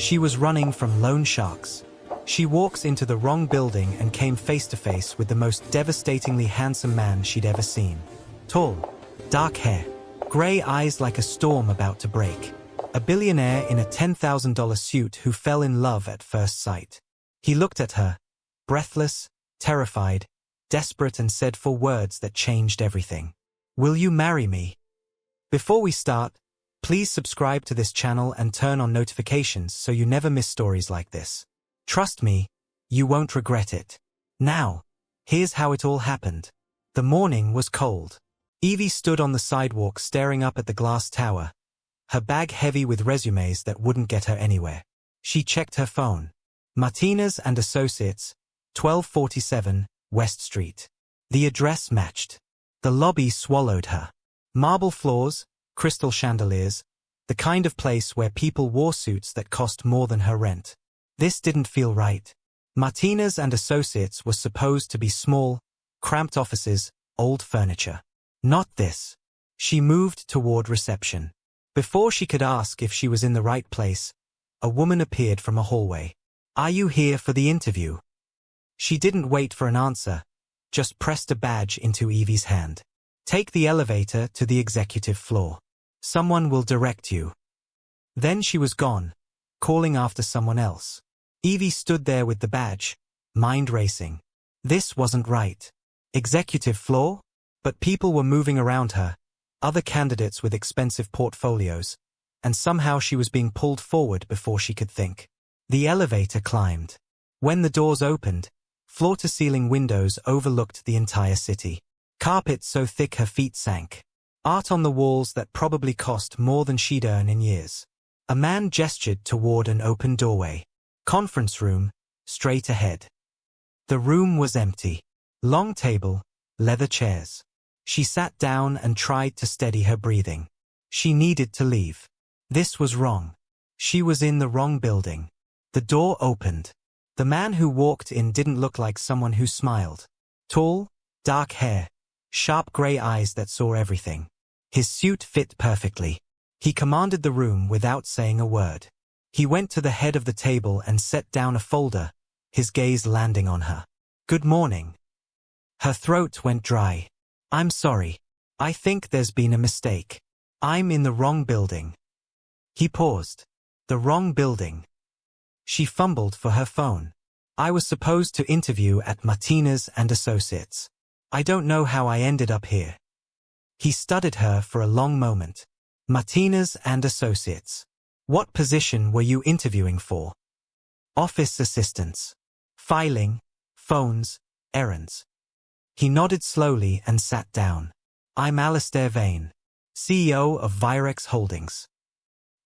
She was running from loan sharks. She walks into the wrong building and came face to face with the most devastatingly handsome man she'd ever seen. Tall, dark hair, gray eyes like a storm about to break. A billionaire in a $10,000 suit who fell in love at first sight. He looked at her, breathless, terrified, desperate, and said 4 words that changed everything. "Will you marry me?" Before we start, please subscribe to this channel and turn on notifications so you never miss stories like this. Trust me, you won't regret it. Now, here's how it all happened. The morning was cold. Evie stood on the sidewalk staring up at the glass tower, her bag heavy with resumes that wouldn't get her anywhere. She checked her phone. Martinez and Associates, 1247 West Street. The address matched. The lobby swallowed her. Marble floors, crystal chandeliers, the kind of place where people wore suits that cost more than her rent. This didn't feel right. Martinez and Associates was supposed to be small, cramped offices, old furniture. Not this. She moved toward reception. Before she could ask if she was in the right place, a woman appeared from a hallway. "Are you here for the interview?" She didn't wait for an answer, just pressed a badge into Evie's hand. "Take the elevator to the executive floor. Someone will direct you." Then she was gone, calling after someone else. Evie stood there with the badge, mind racing. This wasn't right. Executive floor? But people were moving around her, other candidates with expensive portfolios, and somehow she was being pulled forward before she could think. The elevator climbed. When the doors opened, floor-to-ceiling windows overlooked the entire city. Carpet so thick her feet sank. Art on the walls that probably cost more than she'd earn in years. A man gestured toward an open doorway. Conference room, straight ahead. The room was empty. Long table, leather chairs. She sat down and tried to steady her breathing. She needed to leave. This was wrong. She was in the wrong building. The door opened. The man who walked in didn't look like someone who smiled. Tall, dark hair, sharp gray eyes that saw everything. His suit fit perfectly. He commanded the room without saying a word. He went to the head of the table and set down a folder, his gaze landing on her. "Good morning." Her throat went dry. "I'm sorry. I think there's been a mistake. I'm in the wrong building." He paused. The wrong building. She fumbled for her phone. "I was supposed to interview at Martinez and Associates. I don't know how I ended up here." He studied her for a long moment. "Martinez and Associates. What position were you interviewing for?" "Office assistants. Filing, phones, errands." He nodded slowly and sat down. "I'm Alistair Vane, CEO of Virex Holdings."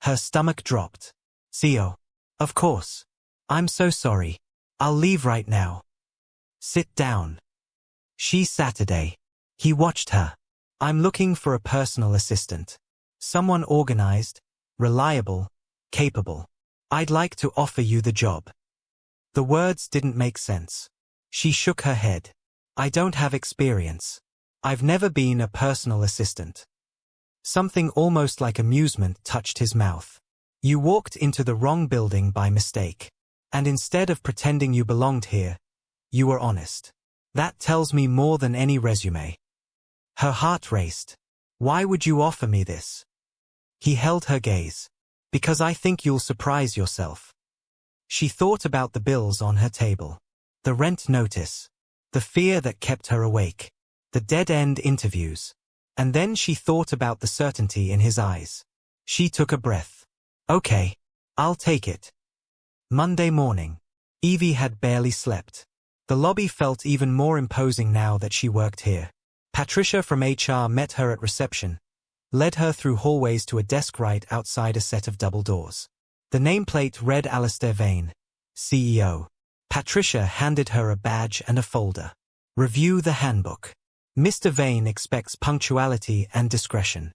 Her stomach dropped. "CEO? Of course. I'm so sorry. I'll leave right now." "Sit down." She's Saturday. He watched her. "I'm looking for a personal assistant. Someone organized, reliable, capable. I'd like to offer you the job." The words didn't make sense. She shook her head. "I don't have experience. I've never been a personal assistant." Something almost like amusement touched his mouth. "You walked into the wrong building by mistake. And instead of pretending you belonged here, you were honest. That tells me more than any resume." Her heart raced. "Why would you offer me this?" He held her gaze. "Because I think you'll surprise yourself." She thought about the bills on her table. The rent notice. The fear that kept her awake. The dead-end interviews. And then she thought about the certainty in his eyes. She took a breath. "Okay, I'll take it." Monday morning. Evie had barely slept. The lobby felt even more imposing now that she worked here. Patricia from HR met her at reception, led her through hallways to a desk right outside a set of double doors. The nameplate read Alistair Vane, CEO. Patricia handed her a badge and a folder. "Review the handbook. Mr. Vane expects punctuality and discretion."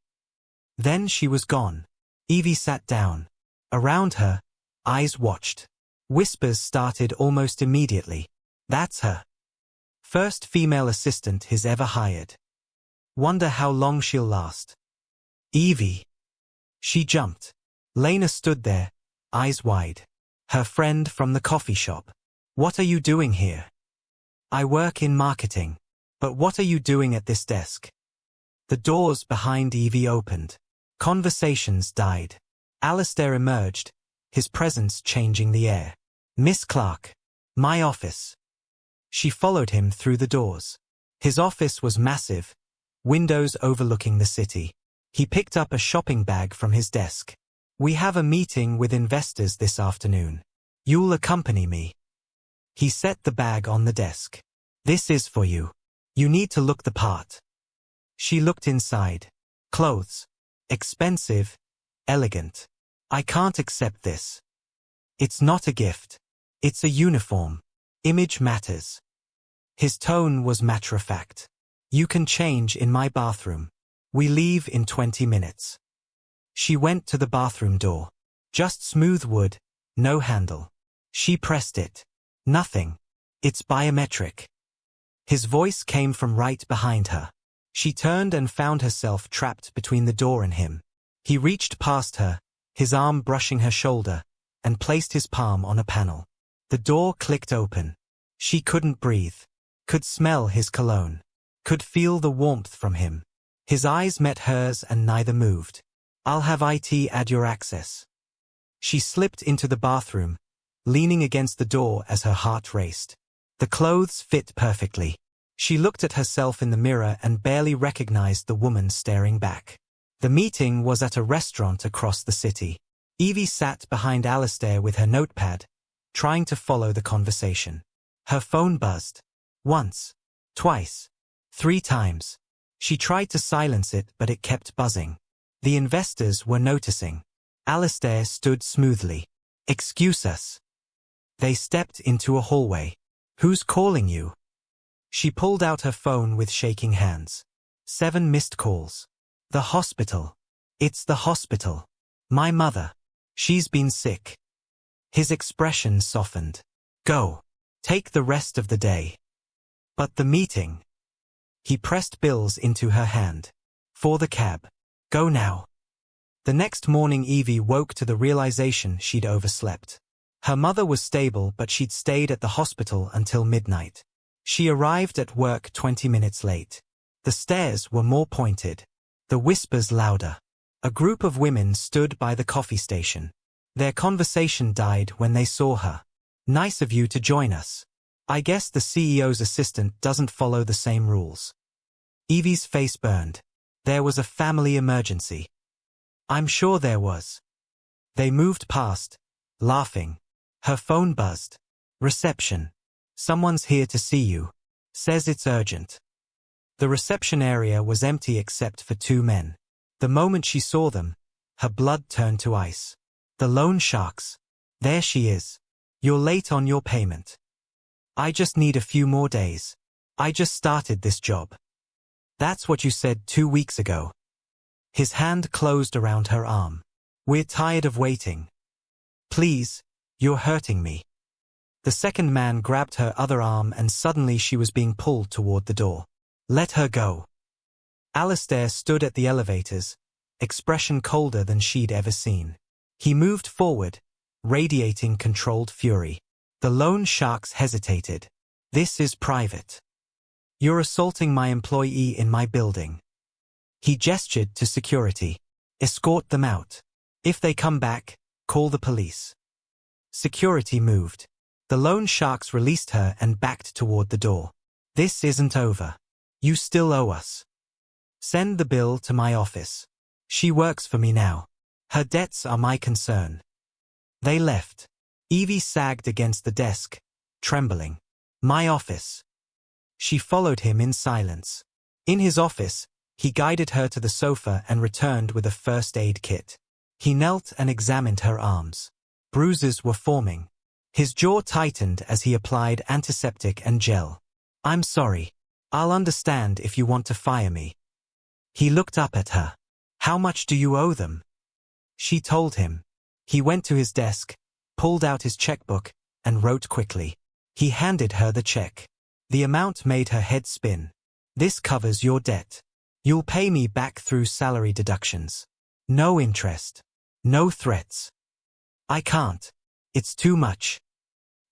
Then she was gone. Evie sat down. Around her, eyes watched. Whispers started almost immediately. "That's her. First female assistant he's ever hired. Wonder how long she'll last." "Evie." She jumped. Lena stood there, eyes wide. her friend from the coffee shop. What are you doing here? I work in marketing. But what are you doing at this desk? The doors behind Evie opened. Conversations died. Alistair emerged, his presence changing the air. Miss Clark. My office. She followed him through the doors. His office was massive, windows overlooking the city. He picked up a shopping bag from his desk. We have a meeting with investors this afternoon. You'll accompany me. He set the bag on the desk. This is for you. You need to look the part. She looked inside. Clothes. Expensive. Elegant. I can't accept this. It's not a gift. It's a uniform. Image matters. His tone was matter-of-fact. You can change in my bathroom. We leave in 20 minutes. She went to the bathroom door. Just smooth wood, no handle. She pressed it. Nothing. It's biometric. His voice came from right behind her. She turned and found herself trapped between the door and him. He reached past her, his arm brushing her shoulder, and placed his palm on a panel. The door clicked open. She couldn't breathe. Could smell his cologne. Could feel the warmth from him. His eyes met hers and neither moved. I'll have IT add your access. She slipped into the bathroom, leaning against the door as her heart raced. The clothes fit perfectly. She looked at herself in the mirror and barely recognized the woman staring back. The meeting was at a restaurant across the city. Evie sat behind Alistair with her notepad, trying to follow the conversation. Her phone buzzed. Once. Twice. 3 times. She tried to silence it, but it kept buzzing. The investors were noticing. Alistair stood smoothly. Excuse us. They stepped into a hallway. Who's calling you? She pulled out her phone with shaking hands. 7 missed calls. The hospital. It's the hospital. My mother. She's been sick. His expression softened. Go. Take the rest of the day. But the meeting. He pressed bills into her hand. For the cab. Go now. The next morning Evie woke to the realization she'd overslept. Her mother was stable, but she'd stayed at the hospital until midnight. She arrived at work 20 minutes late. The stairs were more pointed. The whispers louder. A group of women stood by the coffee station. Their conversation died when they saw her. Nice of you to join us. I guess the CEO's assistant doesn't follow the same rules. Evie's face burned. There was a family emergency. I'm sure there was. They moved past, laughing. Her phone buzzed. Reception. Someone's here to see you. Says it's urgent. The reception area was empty except for 2 men. The moment she saw them, her blood turned to ice. The loan sharks. There she is. You're late on your payment. I just need a few more days. I just started this job. That's what you said 2 weeks ago. His hand closed around her arm. We're tired of waiting. Please, you're hurting me. The second man grabbed her other arm and suddenly she was being pulled toward the door. Let her go. Alistair stood at the elevators, expression colder than she'd ever seen. He moved forward, radiating controlled fury. The loan sharks hesitated. This is private. You're assaulting my employee in my building. He gestured to security. Escort them out. If they come back, call the police. Security moved. The loan sharks released her and backed toward the door. This isn't over. You still owe us. Send the bill to my office. She works for me now. Her debts are my concern. They left. Evie sagged against the desk, trembling. My office. She followed him in silence. In his office, he guided her to the sofa and returned with a first aid kit. He knelt and examined her arms. Bruises were forming. His jaw tightened as he applied antiseptic and gel. I'm sorry. I'll understand if you want to fire me. He looked up at her. How much do you owe them? She told him. He went to his desk, pulled out his checkbook, and wrote quickly. He handed her the check. The amount made her head spin. This covers your debt. You'll pay me back through salary deductions. No interest. No threats. I can't. It's too much.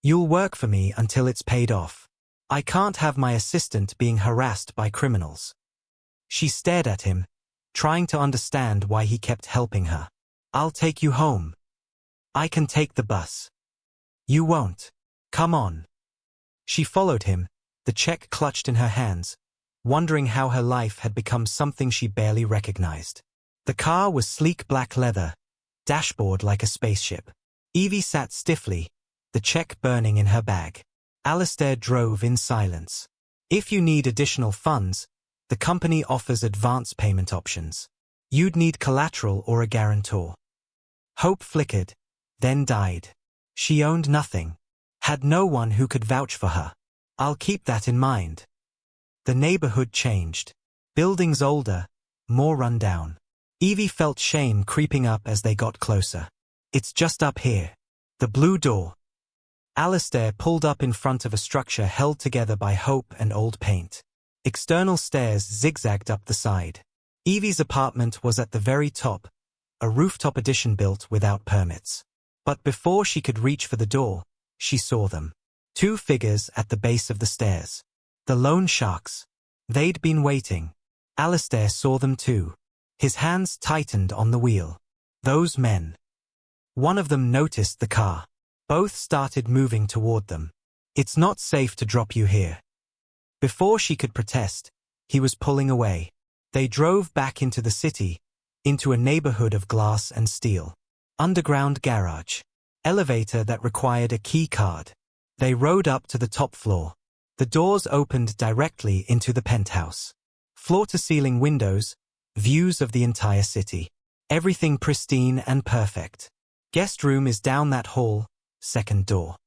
You'll work for me until it's paid off. I can't have my assistant being harassed by criminals. She stared at him, trying to understand why he kept helping her. I'll take you home. I can take the bus. You won't. Come on. She followed him, the check clutched in her hands, wondering how her life had become something she barely recognized. The car was sleek black leather, dashboard like a spaceship. Evie sat stiffly, the check burning in her bag. Alistair drove in silence. If you need additional funds, the company offers advance payment options. You'd need collateral or a guarantor. Hope flickered, then died. She owned nothing, had no one who could vouch for her. I'll keep that in mind. The neighborhood changed. Buildings older, more run down. Evie felt shame creeping up as they got closer. It's just up here. The blue door. Alistair pulled up in front of a structure held together by hope and old paint. External stairs zigzagged up the side. Evie's apartment was at the very top, a rooftop addition built without permits. But before she could reach for the door, she saw them. Two figures at the base of the stairs. The loan sharks. They'd been waiting. Alistair saw them too. His hands tightened on the wheel. Those men. One of them noticed the car. Both started moving toward them. It's not safe to drop you here. Before she could protest, he was pulling away. They drove back into the city, into a neighborhood of glass and steel. Underground garage. Elevator that required a key card. They rode up to the top floor. The doors opened directly into the penthouse. Floor-to-ceiling windows, views of the entire city. Everything pristine and perfect. Guest room is down that hall, second door.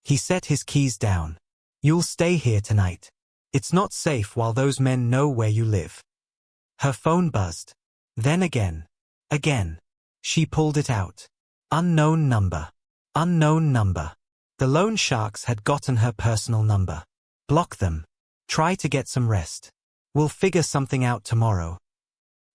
He set his keys down. You'll stay here tonight. It's not safe while those men know where you live. Her phone buzzed. Then again. Again. She pulled it out. Unknown number. Unknown number. The loan sharks had gotten her personal number. Block them. Try to get some rest. We'll figure something out tomorrow.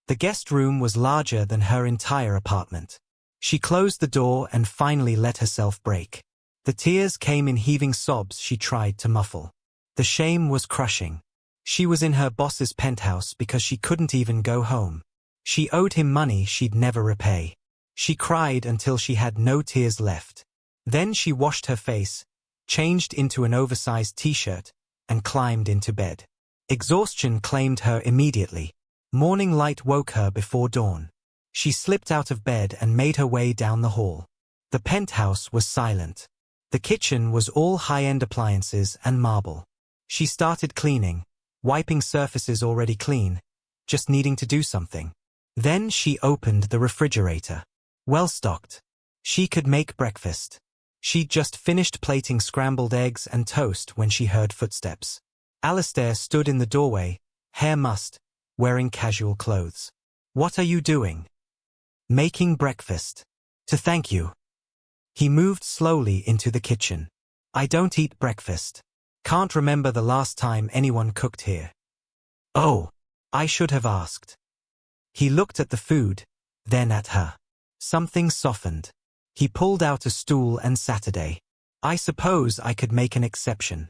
The guest room was larger than her entire apartment. She closed the door and finally let herself break. The tears came in heaving sobs she tried to muffle. The shame was crushing. She was in her boss's penthouse because she couldn't even go home. She owed him money she'd never repay. She cried until she had no tears left. Then she washed her face, changed into an oversized t-shirt, and climbed into bed. Exhaustion claimed her immediately. Morning light woke her before dawn. She slipped out of bed and made her way down the hall. The penthouse was silent. The kitchen was all high-end appliances and marble. She started cleaning, wiping surfaces already clean, just needing to do something. Then she opened the refrigerator. Well-stocked. She could make breakfast. She'd just finished plating scrambled eggs and toast when she heard footsteps. Alistair stood in the doorway, hair mussed, wearing casual clothes. What are you doing? Making breakfast. To thank you. He moved slowly into the kitchen. I don't eat breakfast. Can't remember the last time anyone cooked here. Oh, I should have asked. He looked at the food, then at her. Something softened. He pulled out a stool and Saturday. I suppose I could make an exception.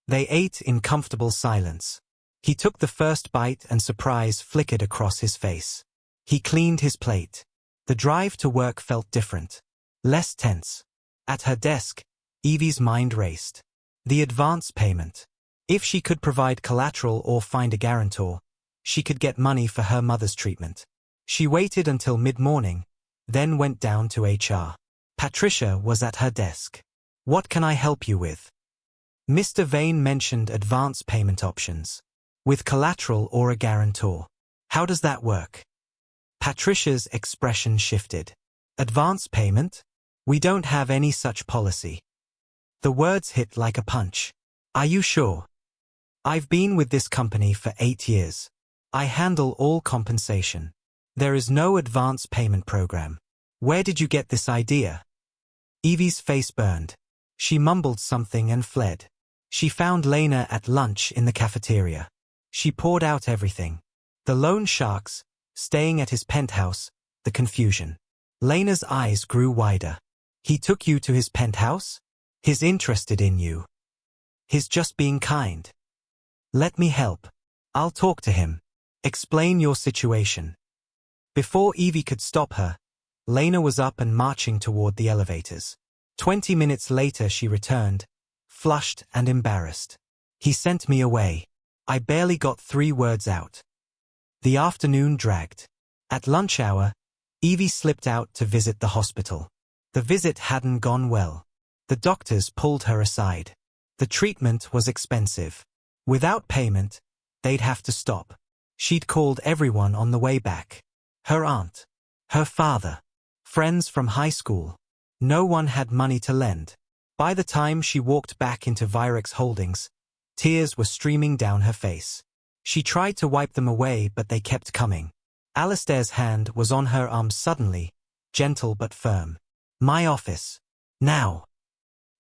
They ate in comfortable silence. He took the first bite and surprise flickered across his face. He cleaned his plate. The drive to work felt different. Less tense. At her desk, Evie's mind raced. The advance payment. If she could provide collateral or find a guarantor, she could get money for her mother's treatment. She waited until mid-morning, then went down to HR. Patricia was at her desk. What can I help you with? Mr. Vane mentioned advance payment options. With collateral or a guarantor. How does that work? Patricia's expression shifted. Advance payment? We don't have any such policy. The words hit like a punch. Are you sure? I've been with this company for 8 years. I handle all compensation. There is no advance payment program. Where did you get this idea? Evie's face burned. She mumbled something and fled. She found Lena at lunch in the cafeteria. She poured out everything. The loan sharks, staying at his penthouse, the confusion. Lena's eyes grew wider. He took you to his penthouse? He's interested in you. He's just being kind. Let me help. I'll talk to him. Explain your situation. Before Evie could stop her, Lena was up and marching toward the elevators. 20 minutes later she returned, flushed and embarrassed. He sent me away. I barely got 3 words out. The afternoon dragged. At lunch hour, Evie slipped out to visit the hospital. The visit hadn't gone well. The doctors pulled her aside. The treatment was expensive. Without payment, they'd have to stop. She'd called everyone on the way back. Her aunt, her father, friends from high school. No one had money to lend. By the time she walked back into Virex Holdings, tears were streaming down her face. She tried to wipe them away, but they kept coming. Alistair's hand was on her arm suddenly, gentle but firm. My office. Now.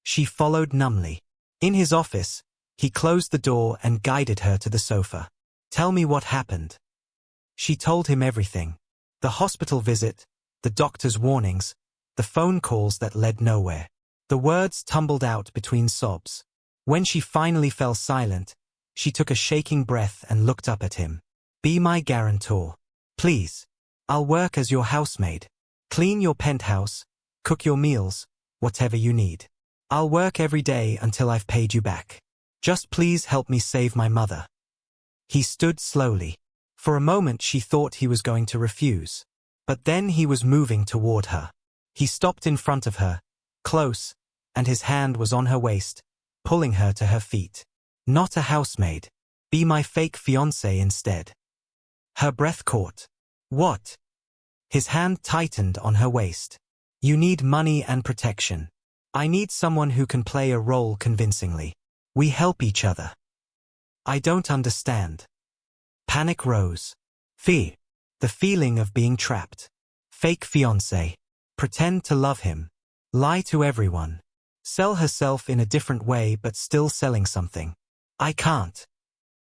She followed numbly. In his office, he closed the door and guided her to the sofa. Tell me what happened. She told him everything. The hospital visit, the doctor's warnings, the phone calls that led nowhere. The words tumbled out between sobs. When she finally fell silent, she took a shaking breath and looked up at him. Be my guarantor. Please. I'll work as your housemaid. Clean your penthouse, cook your meals, whatever you need. I'll work every day until I've paid you back. Just please help me save my mother. He stood slowly. For a moment she thought he was going to refuse. But then he was moving toward her. He stopped in front of her, close, and his hand was on her waist, pulling her to her feet. Not a housemaid. Be my fake fiancé instead. Her breath caught. What? His hand tightened on her waist. You need money and protection. I need someone who can play a role convincingly. We help each other. I don't understand. Panic rose. Fear. The feeling of being trapped. Fake fiancé. Pretend to love him. Lie to everyone. Sell herself in a different way but still selling something. I can't.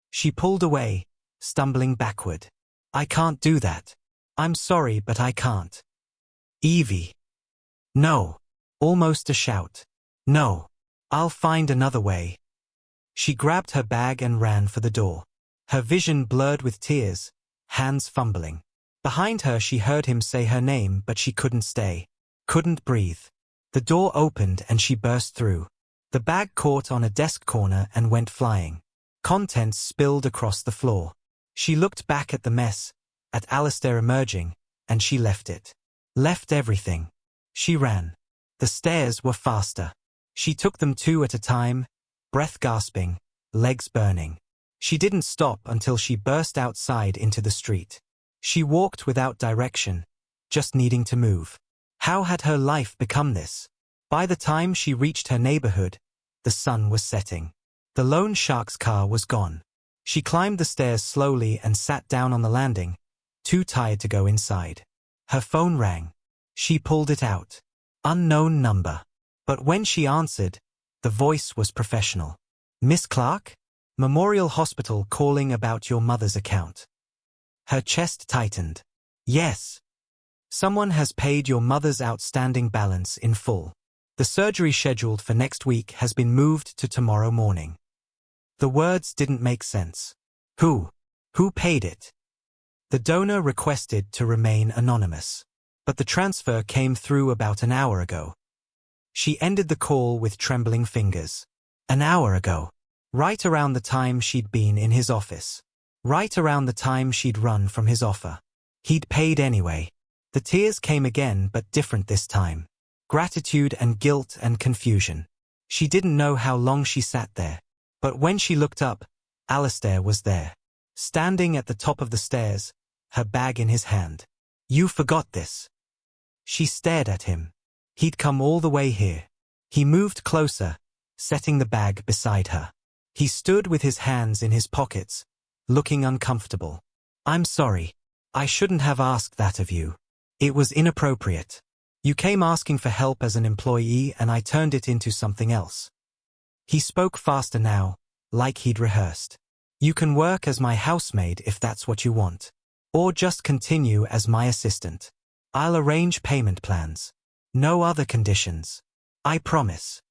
She pulled away, stumbling backward. I can't do that. I'm sorry, but I can't. Evie. No. Almost a shout. No. I'll find another way. She grabbed her bag and ran for the door. Her vision blurred with tears, hands fumbling. Behind her she heard him say her name, but she couldn't stay. Couldn't breathe. The door opened and she burst through. The bag caught on a desk corner and went flying. Contents spilled across the floor. She looked back at the mess, at Alistair emerging, and she left it. Left everything. She ran. The stairs were faster. She took them 2 at a time, breath gasping, legs burning. She didn't stop until she burst outside into the street. She walked without direction, just needing to move. How had her life become this? By the time she reached her neighborhood, the sun was setting. The loan shark's car was gone. She climbed the stairs slowly and sat down on the landing, too tired to go inside. Her phone rang. She pulled it out. Unknown number. But when she answered, the voice was professional. Miss Clark? Memorial Hospital calling about your mother's account. Her chest tightened. Yes. Someone has paid your mother's outstanding balance in full. The surgery scheduled for next week has been moved to tomorrow morning. The words didn't make sense. Who? Who paid it? The donor requested to remain anonymous. But the transfer came through about an hour ago. She ended the call with trembling fingers. An hour ago. Right around the time she'd been in his office. Right around the time she'd run from his offer. He'd paid anyway. The tears came again, but different this time. Gratitude and guilt and confusion. She didn't know how long she sat there. But when she looked up, Alistair was there. Standing at the top of the stairs, her bag in his hand. You forgot this. She stared at him. He'd come all the way here. He moved closer, setting the bag beside her. He stood with his hands in his pockets, looking uncomfortable. I'm sorry. I shouldn't have asked that of you. It was inappropriate. You came asking for help as an employee and I turned it into something else. He spoke faster now, like he'd rehearsed. You can work as my housemaid if that's what you want. Or just continue as my assistant. I'll arrange payment plans. No other conditions. I promise.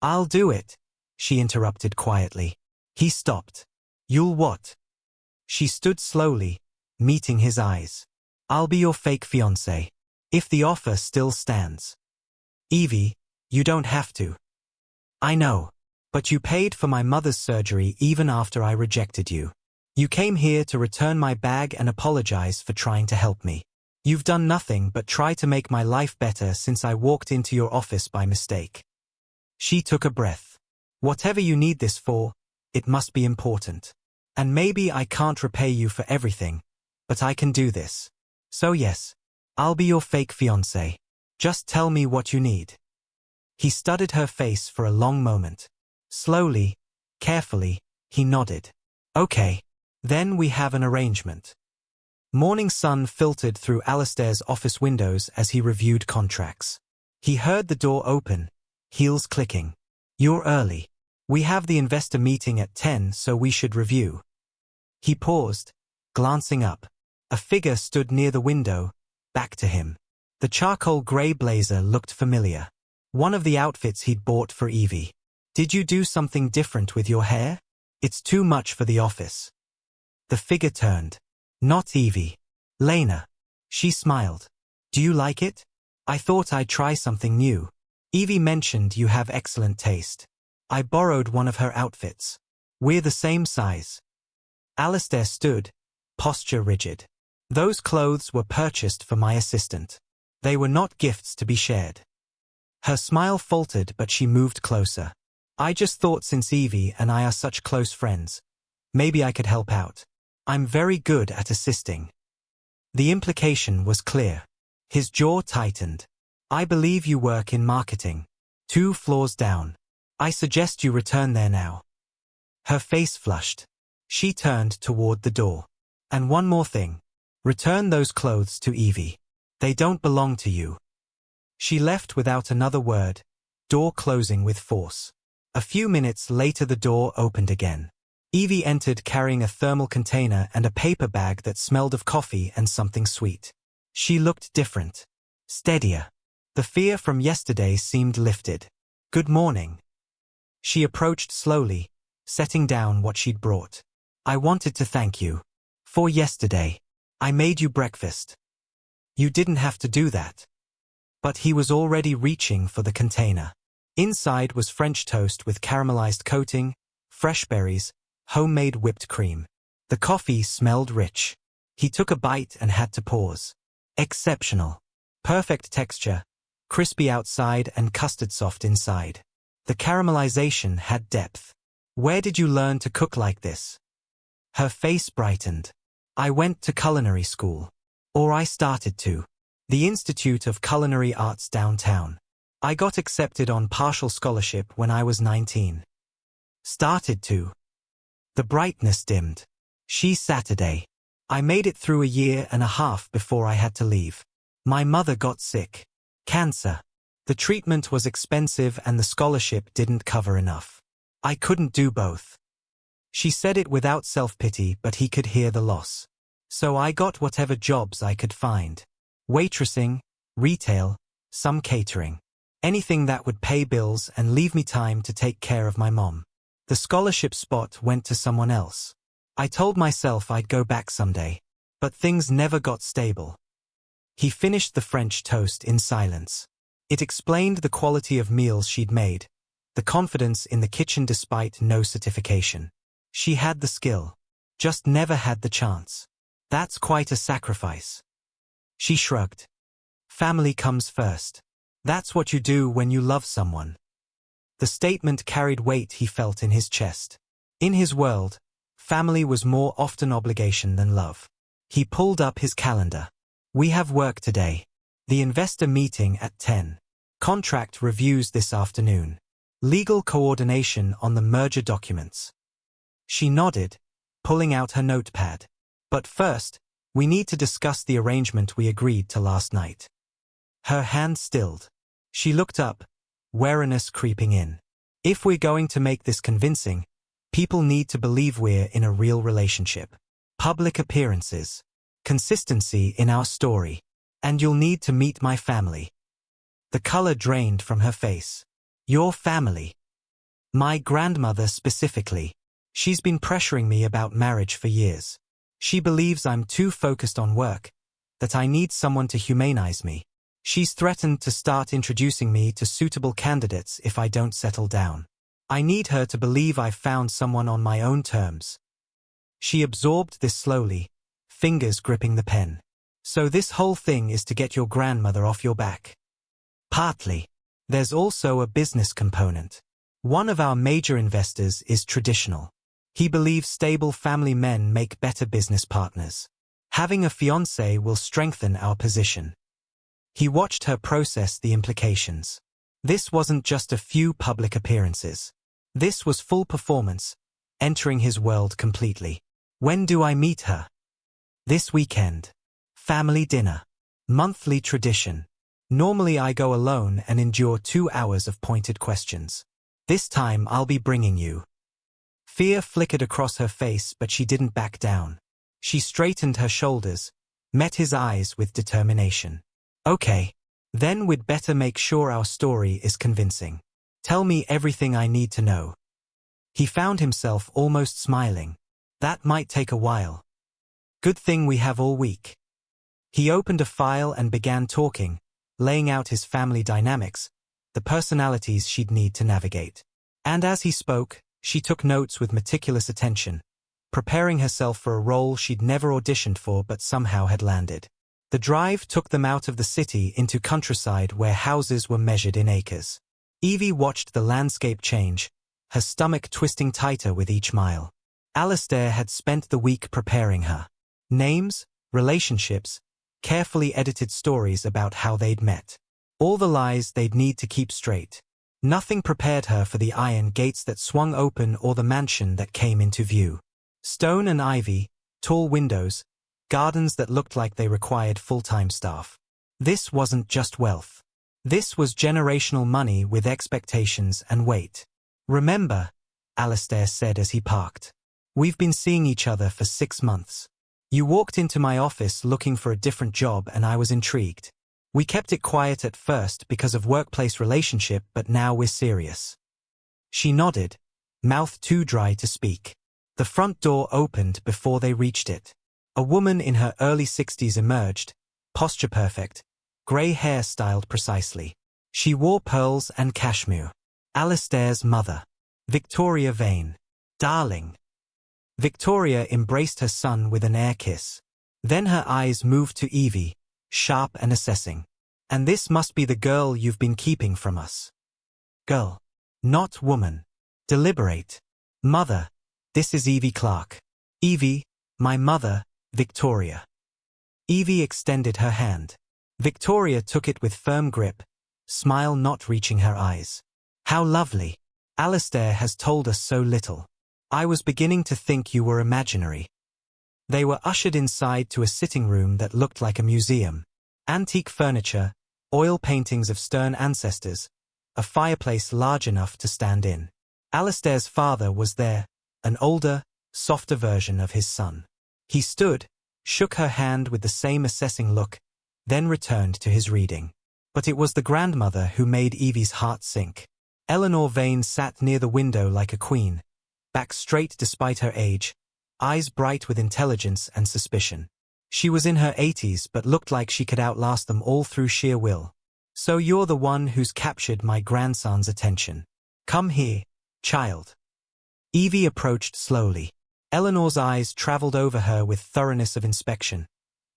I'll do it, she interrupted quietly. He stopped. You'll what? She stood slowly, meeting his eyes. I'll be your fake fiancé. If the offer still stands. Evie, you don't have to. I know. But you paid for my mother's surgery even after I rejected you. You came here to return my bag and apologize for trying to help me. You've done nothing but try to make my life better since I walked into your office by mistake. She took a breath. Whatever you need this for, it must be important. And maybe I can't repay you for everything, but I can do this. So yes, I'll be your fake fiancé. Just tell me what you need. He studied her face for a long moment. Slowly, carefully, he nodded. Okay. Then we have an arrangement. Morning sun filtered through Alistair's office windows as he reviewed contracts. He heard the door open, heels clicking. You're early. We have the investor meeting at 10, so we should review. He paused, glancing up. A figure stood near the window, back to him. The charcoal grey blazer looked familiar. One of the outfits he'd bought for Evie. Did you do something different with your hair? It's too much for the office. The figure turned. Not Evie. Lena. She smiled. Do you like it? I thought I'd try something new. Evie mentioned you have excellent taste. I borrowed one of her outfits. We're the same size. Alistair stood, posture rigid. Those clothes were purchased for my assistant. They were not gifts to be shared. Her smile faltered, but she moved closer. I just thought since Evie and I are such close friends, maybe I could help out. I'm very good at assisting. The implication was clear. His jaw tightened. I believe you work in marketing. 2 floors down. I suggest you return there now. Her face flushed. She turned toward the door. And one more thing. Return those clothes to Evie. They don't belong to you. She left without another word, door closing with force. A few minutes later the door opened again. Evie entered carrying a thermal container and a paper bag that smelled of coffee and something sweet. She looked different. Steadier. The fear from yesterday seemed lifted. Good morning. She approached slowly, setting down what she'd brought. I wanted to thank you. For yesterday. I made you breakfast. You didn't have to do that. But he was already reaching for the container. Inside was French toast with caramelized coating, fresh berries, homemade whipped cream. The coffee smelled rich. He took a bite and had to pause. Exceptional. Perfect texture, crispy outside and custard soft inside. The caramelization had depth. Where did you learn to cook like this? Her face brightened. I went to culinary school. Or I started to. The Institute of Culinary Arts downtown. I got accepted on partial scholarship when I was 19. Started to. The brightness dimmed. She's Saturday. I made it through a year and a half before I had to leave. My mother got sick. Cancer. The treatment was expensive and the scholarship didn't cover enough. I couldn't do both. She said it without self-pity, but he could hear the loss. So I got whatever jobs I could find. Waitressing, retail, some catering. Anything that would pay bills and leave me time to take care of my mom. The scholarship spot went to someone else. I told myself I'd go back someday. But things never got stable. He finished the French toast in silence. It explained the quality of meals she'd made, the confidence in the kitchen despite no certification. She had the skill, just never had the chance. That's quite a sacrifice. She shrugged. Family comes first. That's what you do when you love someone. The statement carried weight he felt in his chest. In his world, family was more often obligation than love. He pulled up his calendar. We have work today. The investor meeting at 10. Contract reviews this afternoon. Legal coordination on the merger documents. She nodded, pulling out her notepad. But first, we need to discuss the arrangement we agreed to last night. Her hand stilled. She looked up, wariness creeping in. If we're going to make this convincing, people need to believe we're in a real relationship. Public appearances. Consistency in our story. And you'll need to meet my family. The color drained from her face. Your family. My grandmother specifically. She's been pressuring me about marriage for years. She believes I'm too focused on work, that I need someone to humanize me. She's threatened to start introducing me to suitable candidates if I don't settle down. I need her to believe I've found someone on my own terms. She absorbed this slowly, fingers gripping the pen. So this whole thing is to get your grandmother off your back. Partly. There's also a business component. One of our major investors is traditional. He believes stable family men make better business partners. Having a fiancé will strengthen our position. He watched her process the implications. This wasn't just a few public appearances. This was full performance, entering his world completely. When do I meet her? This weekend. Family dinner. Monthly tradition. Normally I go alone and endure 2 hours of pointed questions. This time I'll be bringing you. Fear flickered across her face, but she didn't back down. She straightened her shoulders, met his eyes with determination. Okay. Then we'd better make sure our story is convincing. Tell me everything I need to know. He found himself almost smiling. That might take a while. Good thing we have all week. He opened a file and began talking, laying out his family dynamics, the personalities she'd need to navigate. And as he spoke, she took notes with meticulous attention, preparing herself for a role she'd never auditioned for but somehow had landed. The drive took them out of the city into countryside where houses were measured in acres. Evie watched the landscape change, her stomach twisting tighter with each mile. Alistair had spent the week preparing her. Names, relationships, carefully edited stories about how they'd met. All the lies they'd need to keep straight. Nothing prepared her for the iron gates that swung open or the mansion that came into view. Stone and ivy, tall windows, gardens that looked like they required full-time staff. This wasn't just wealth. This was generational money with expectations and weight. Remember, Alistair said as he parked. We've been seeing each other for 6 months. You walked into my office looking for a different job and I was intrigued. We kept it quiet at first because of workplace relationship, but now we're serious. She nodded, mouth too dry to speak. The front door opened before they reached it. A woman in her early 60s emerged, posture perfect, grey hair styled precisely. She wore pearls and cashmere. Alistair's mother. Victoria Vane. Darling. Victoria embraced her son with an air kiss. Then her eyes moved to Evie, sharp and assessing. And this must be the girl you've been keeping from us. Girl. Not woman. Deliberate. Mother. This is Evie Clark. Evie, my mother, Victoria. Evie extended her hand. Victoria took it with firm grip, smile not reaching her eyes. How lovely. Alistair has told us so little. I was beginning to think you were imaginary. They were ushered inside to a sitting room that looked like a museum. Antique furniture, oil paintings of stern ancestors, a fireplace large enough to stand in. Alistair's father was there, an older, softer version of his son. He stood, shook her hand with the same assessing look, then returned to his reading. But it was the grandmother who made Evie's heart sink. Eleanor Vane sat near the window like a queen, back straight despite her age, eyes bright with intelligence and suspicion. She was in her 80s but looked like she could outlast them all through sheer will. So you're the one who's captured my grandson's attention. Come here, child. Evie approached slowly. Eleanor's eyes traveled over her with thoroughness of inspection,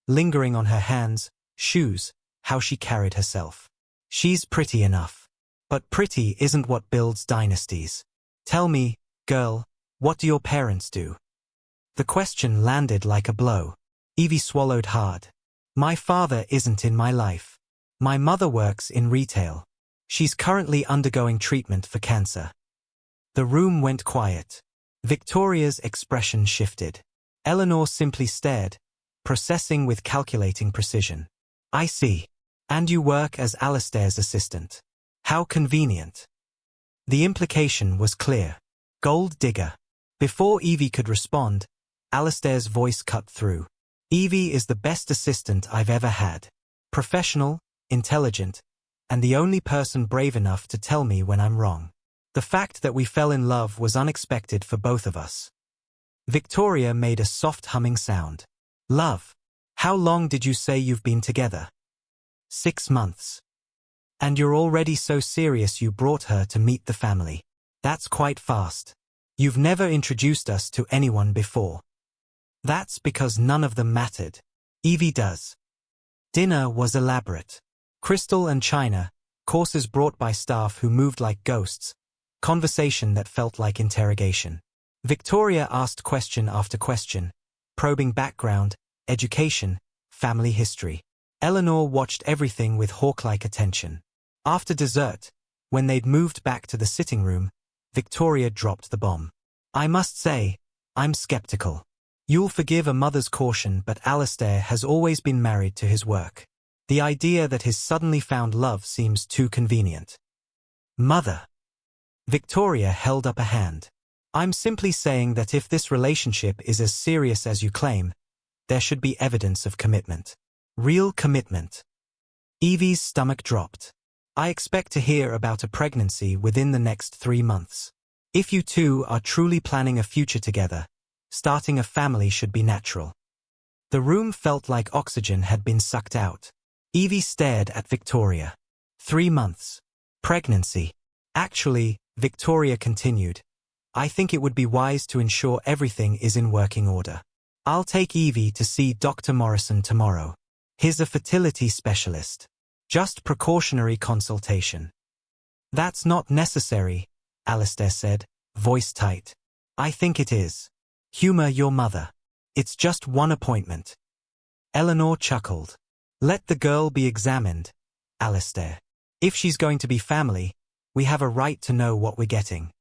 lingering on her hands, shoes, how she carried herself. She's pretty enough. But pretty isn't what builds dynasties. Tell me, girl, what do your parents do? The question landed like a blow. Evie swallowed hard. My father isn't in my life. My mother works in retail. She's currently undergoing treatment for cancer. The room went quiet. Victoria's expression shifted. Eleanor simply stared, processing with calculating precision. I see. And you work as Alistair's assistant. How convenient. The implication was clear. Gold digger. Before Evie could respond, Alistair's voice cut through. Evie is the best assistant I've ever had. Professional, intelligent, and the only person brave enough to tell me when I'm wrong. The fact that we fell in love was unexpected for both of us. Victoria made a soft humming sound. Love. How long did you say you've been together? 6 months. And you're already so serious you brought her to meet the family. That's quite fast. You've never introduced us to anyone before. That's because none of them mattered. Evie does. Dinner was elaborate. Crystal and china, courses brought by staff who moved like ghosts, conversation that felt like interrogation. Victoria asked question after question, probing background, education, family history. Eleanor watched everything with hawk-like attention. After dessert, when they'd moved back to the sitting room, Victoria dropped the bomb. I must say, I'm skeptical. You'll forgive a mother's caution, but Alistair has always been married to his work. The idea that his suddenly found love seems too convenient. Mother. Victoria held up a hand. I'm simply saying that if this relationship is as serious as you claim, there should be evidence of commitment. Real commitment. Evie's stomach dropped. I expect to hear about a pregnancy within the next 3 months. If you two are truly planning a future together, starting a family should be natural. The room felt like oxygen had been sucked out. Evie stared at Victoria. 3 months. Pregnancy. Actually, Victoria continued, I think it would be wise to ensure everything is in working order. I'll take Evie to see Dr. Morrison tomorrow. He's a fertility specialist. Just precautionary consultation. That's not necessary, Alistair said, voice tight. I think it is. Humor your mother. It's just one appointment. Eleanor chuckled. Let the girl be examined, Alistair. If she's going to be family, we have a right to know what we're getting.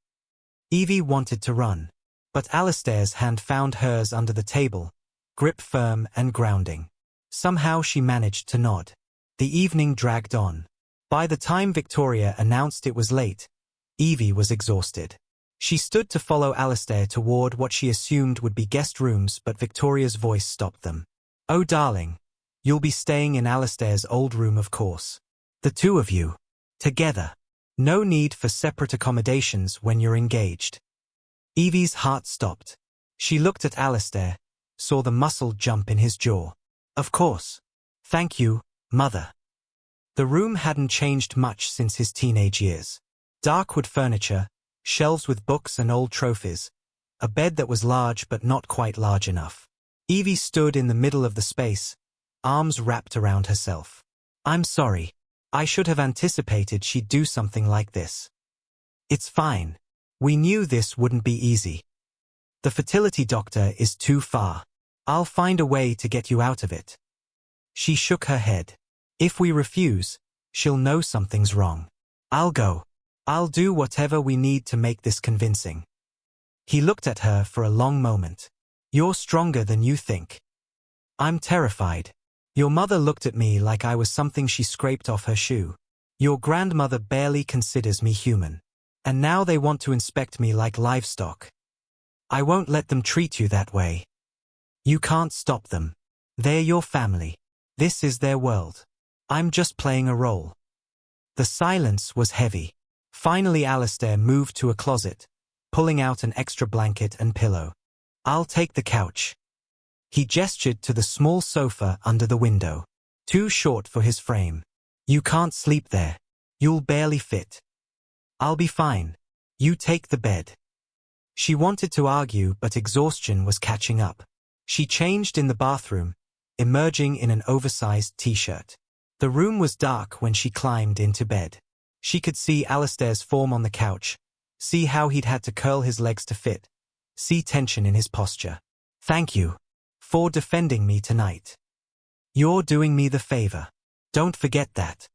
Evie wanted to run, but Alistair's hand found hers under the table, grip firm and grounding. Somehow she managed to nod. The evening dragged on. By the time Victoria announced it was late, Evie was exhausted. She stood to follow Alistair toward what she assumed would be guest rooms, but Victoria's voice stopped them. Oh darling, you'll be staying in Alistair's old room of course. The two of you. Together. No need for separate accommodations when you're engaged. Evie's heart stopped. She looked at Alistair, saw the muscle jump in his jaw. Of course. Thank you, Mother. The room hadn't changed much since his teenage years. Dark wood furniture, shelves with books and old trophies, a bed that was large but not quite large enough. Evie stood in the middle of the space, arms wrapped around herself. I'm sorry. I should have anticipated she'd do something like this. It's fine. We knew this wouldn't be easy. The fertility doctor is too far. I'll find a way to get you out of it. She shook her head. If we refuse, she'll know something's wrong. I'll go. I'll do whatever we need to make this convincing. He looked at her for a long moment. You're stronger than you think. I'm terrified. Your mother looked at me like I was something she scraped off her shoe. Your grandmother barely considers me human. And now they want to inspect me like livestock. I won't let them treat you that way. You can't stop them. They're your family. This is their world. I'm just playing a role. The silence was heavy. Finally Alistair moved to a closet, pulling out an extra blanket and pillow. I'll take the couch. He gestured to the small sofa under the window. Too short for his frame. You can't sleep there. You'll barely fit. I'll be fine. You take the bed. She wanted to argue, but exhaustion was catching up. She changed in the bathroom, emerging in an oversized t-shirt. The room was dark when she climbed into bed. She could see Alistair's form on the couch, see how he'd had to curl his legs to fit, see tension in his posture. Thank you for defending me tonight. You're doing me the favor. Don't forget that.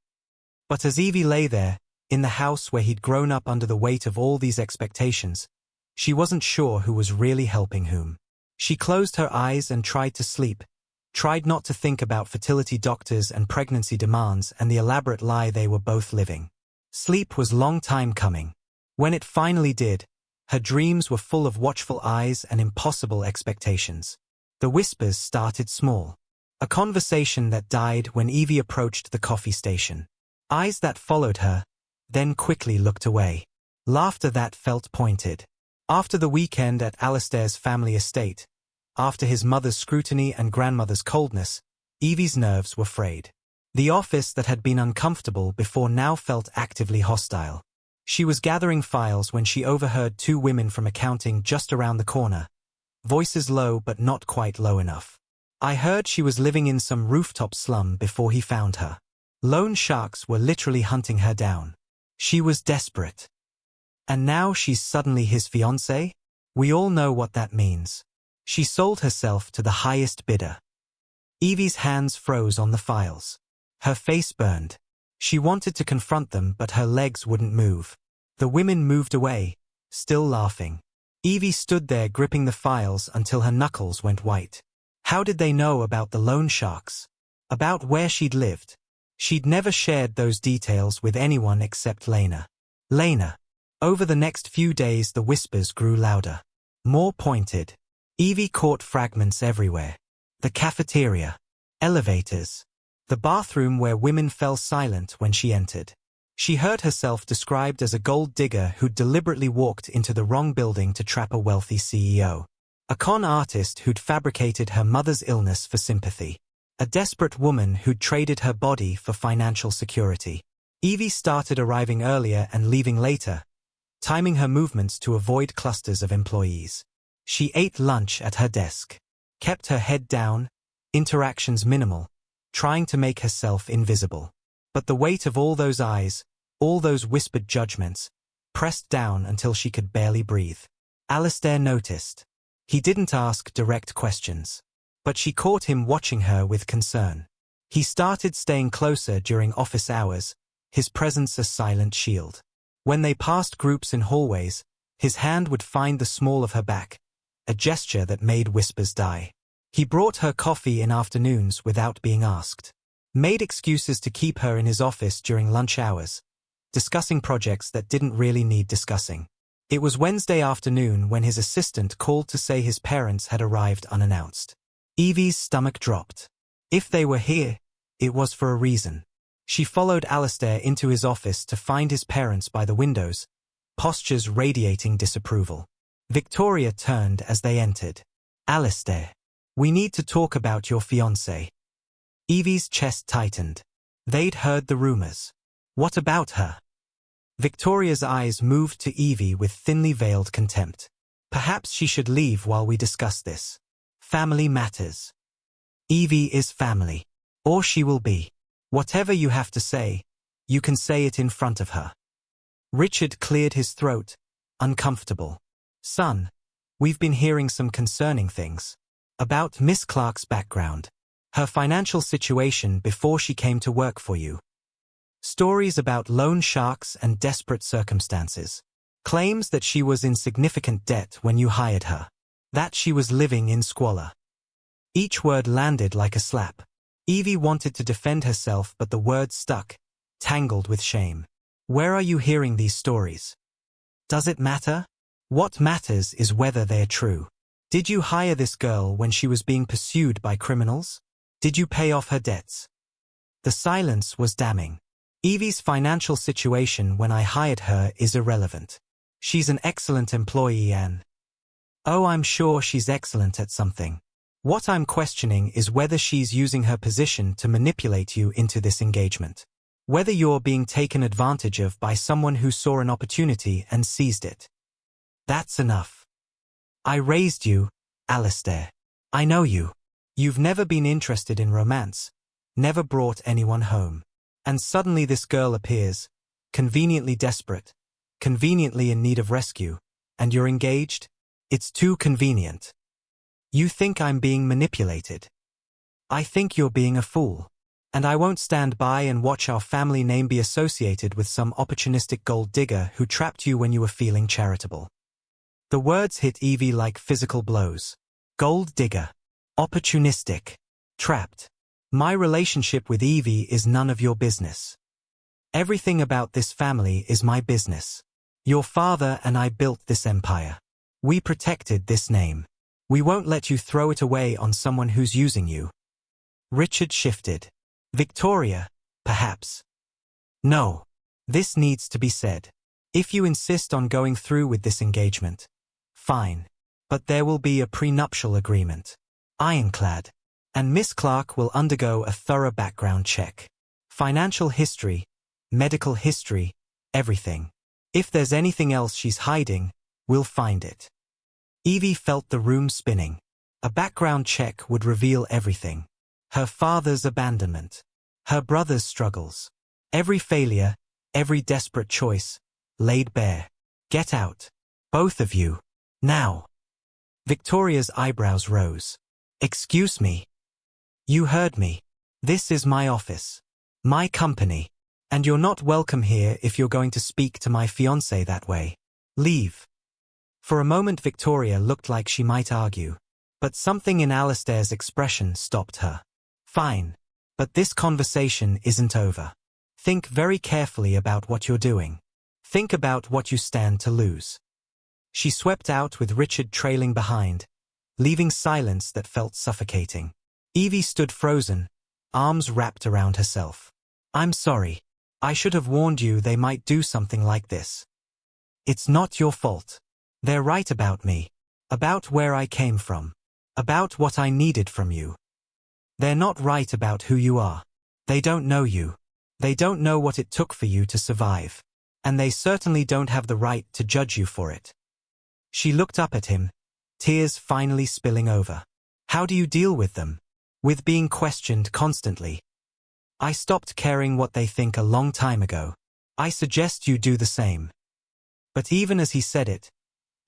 But as Evie lay there, in the house where he'd grown up under the weight of all these expectations, she wasn't sure who was really helping whom. She closed her eyes and tried to sleep, tried not to think about fertility doctors and pregnancy demands and the elaborate lie they were both living. Sleep was long time coming. When it finally did, her dreams were full of watchful eyes and impossible expectations. The whispers started small. A conversation that died when Evie approached the coffee station. Eyes that followed her, then quickly looked away. Laughter that felt pointed. After the weekend at Alistair's family estate, after his mother's scrutiny and grandmother's coldness, Evie's nerves were frayed. The office that had been uncomfortable before now felt actively hostile. She was gathering files when she overheard two women from accounting just around the corner, voices low but not quite low enough. I heard she was living in some rooftop slum before he found her. Loan sharks were literally hunting her down. She was desperate. And now she's suddenly his fiancé? We all know what that means. She sold herself to the highest bidder. Evie's hands froze on the files. Her face burned. She wanted to confront them, but her legs wouldn't move. The women moved away, still laughing. Evie stood there gripping the files until her knuckles went white. How did they know about the loan sharks? About where she'd lived? She'd never shared those details with anyone except Lena. Lena. Over the next few days the whispers grew louder. More pointed. Evie caught fragments everywhere. The cafeteria. Elevators. The bathroom where women fell silent when she entered. She heard herself described as a gold digger who'd deliberately walked into the wrong building to trap a wealthy CEO. A con artist who'd fabricated her mother's illness for sympathy. A desperate woman who'd traded her body for financial security. Evie started arriving earlier and leaving later, timing her movements to avoid clusters of employees. She ate lunch at her desk, kept her head down, interactions minimal, trying to make herself invisible. But the weight of all those eyes, all those whispered judgments, pressed down until she could barely breathe. Alistair noticed. He didn't ask direct questions, but she caught him watching her with concern. He started staying closer during office hours, his presence a silent shield. When they passed groups in hallways, his hand would find the small of her back, a gesture that made whispers die. He brought her coffee in afternoons without being asked. Made excuses to keep her in his office during lunch hours, discussing projects that didn't really need discussing. It was Wednesday afternoon when his assistant called to say his parents had arrived unannounced. Evie's stomach dropped. If they were here, it was for a reason. She followed Alistair into his office to find his parents by the windows, postures radiating disapproval. Victoria turned as they entered. Alistair, we need to talk about your fiancé. Evie's chest tightened. They'd heard the rumors. What about her? Victoria's eyes moved to Evie with thinly veiled contempt. Perhaps she should leave while we discuss this. Family matters. Evie is family. Or she will be. Whatever you have to say, you can say it in front of her. Richard cleared his throat, uncomfortable. Son, we've been hearing some concerning things. About Miss Clark's background. Her financial situation before she came to work for you. Stories about loan sharks and desperate circumstances. Claims that she was in significant debt when you hired her. That she was living in squalor. Each word landed like a slap. Evie wanted to defend herself, but the words stuck, tangled with shame. Where are you hearing these stories? Does it matter? What matters is whether they're true. Did you hire this girl when she was being pursued by criminals? Did you pay off her debts? The silence was damning. Evie's financial situation when I hired her is irrelevant. She's an excellent employee and... Oh, I'm sure she's excellent at something. What I'm questioning is whether she's using her position to manipulate you into this engagement. Whether you're being taken advantage of by someone who saw an opportunity and seized it. That's enough. I raised you, Alistair. I know you. You've never been interested in romance, never brought anyone home. And suddenly this girl appears, conveniently desperate, conveniently in need of rescue, and you're engaged? It's too convenient. You think I'm being manipulated. I think you're being a fool. And I won't stand by and watch our family name be associated with some opportunistic gold digger who trapped you when you were feeling charitable. The words hit Evie like physical blows. Gold digger. Opportunistic. Trapped. My relationship with Evie is none of your business. Everything about this family is my business. Your father and I built this empire. We protected this name. We won't let you throw it away on someone who's using you. Richard shifted. Victoria, perhaps. No. This needs to be said. If you insist on going through with this engagement, fine. But there will be a prenuptial agreement. Ironclad. And Miss Clark will undergo a thorough background check. Financial history, medical history, everything. If there's anything else she's hiding, we'll find it. Evie felt the room spinning. A background check would reveal everything. Her father's abandonment. Her brother's struggles. Every failure, every desperate choice, laid bare. Get out. Both of you. Now. Victoria's eyebrows rose. Excuse me. You heard me. This is my office. My company. And you're not welcome here if you're going to speak to my fiancé that way. Leave. For a moment Victoria looked like she might argue. But something in Alistair's expression stopped her. Fine. But this conversation isn't over. Think very carefully about what you're doing. Think about what you stand to lose. She swept out with Richard trailing behind, leaving silence that felt suffocating. Evie stood frozen, arms wrapped around herself. I'm sorry. I should have warned you they might do something like this. It's not your fault. They're right about me. About where I came from. About what I needed from you. They're not right about who you are. They don't know you. They don't know what it took for you to survive. And they certainly don't have the right to judge you for it. She looked up at him, tears finally spilling over. How do you deal with them? With being questioned constantly. I stopped caring what they think a long time ago. I suggest you do the same. But even as he said it,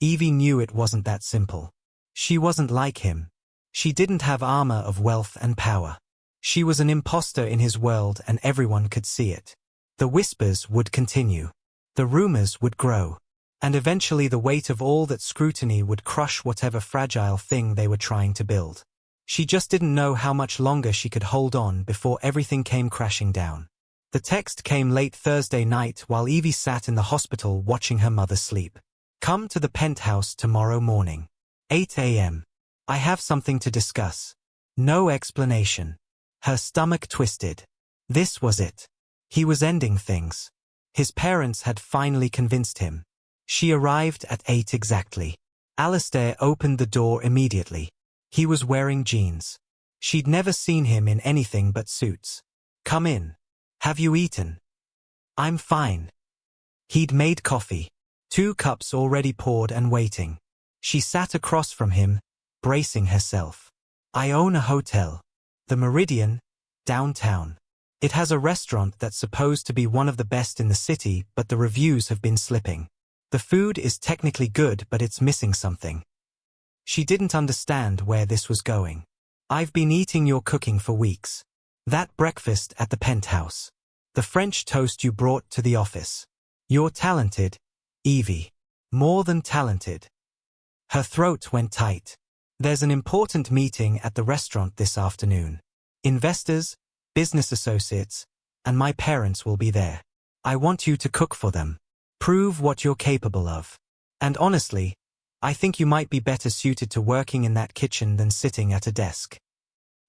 Evie knew it wasn't that simple. She wasn't like him. She didn't have armor of wealth and power. She was an imposter in his world and everyone could see it. The whispers would continue. The rumors would grow. And eventually the weight of all that scrutiny would crush whatever fragile thing they were trying to build. She just didn't know how much longer she could hold on before everything came crashing down. The text came late Thursday night while Evie sat in the hospital watching her mother sleep. Come to the penthouse tomorrow morning. 8 a.m. I have something to discuss. No explanation. Her stomach twisted. This was it. He was ending things. His parents had finally convinced him. She arrived at 8 exactly. Alistair opened the door immediately. He was wearing jeans. She'd never seen him in anything but suits. Come in. Have you eaten? I'm fine. He'd made coffee. 2 cups already poured and waiting. She sat across from him, bracing herself. I own a hotel. The Meridian, downtown. It has a restaurant that's supposed to be one of the best in the city, but the reviews have been slipping. The food is technically good, but it's missing something. She didn't understand where this was going. I've been eating your cooking for weeks. That breakfast at the penthouse. The French toast you brought to the office. You're talented, Evie. More than talented. Her throat went tight. There's an important meeting at the restaurant this afternoon. Investors, business associates, and my parents will be there. I want you to cook for them. Prove what you're capable of. And honestly, I think you might be better suited to working in that kitchen than sitting at a desk.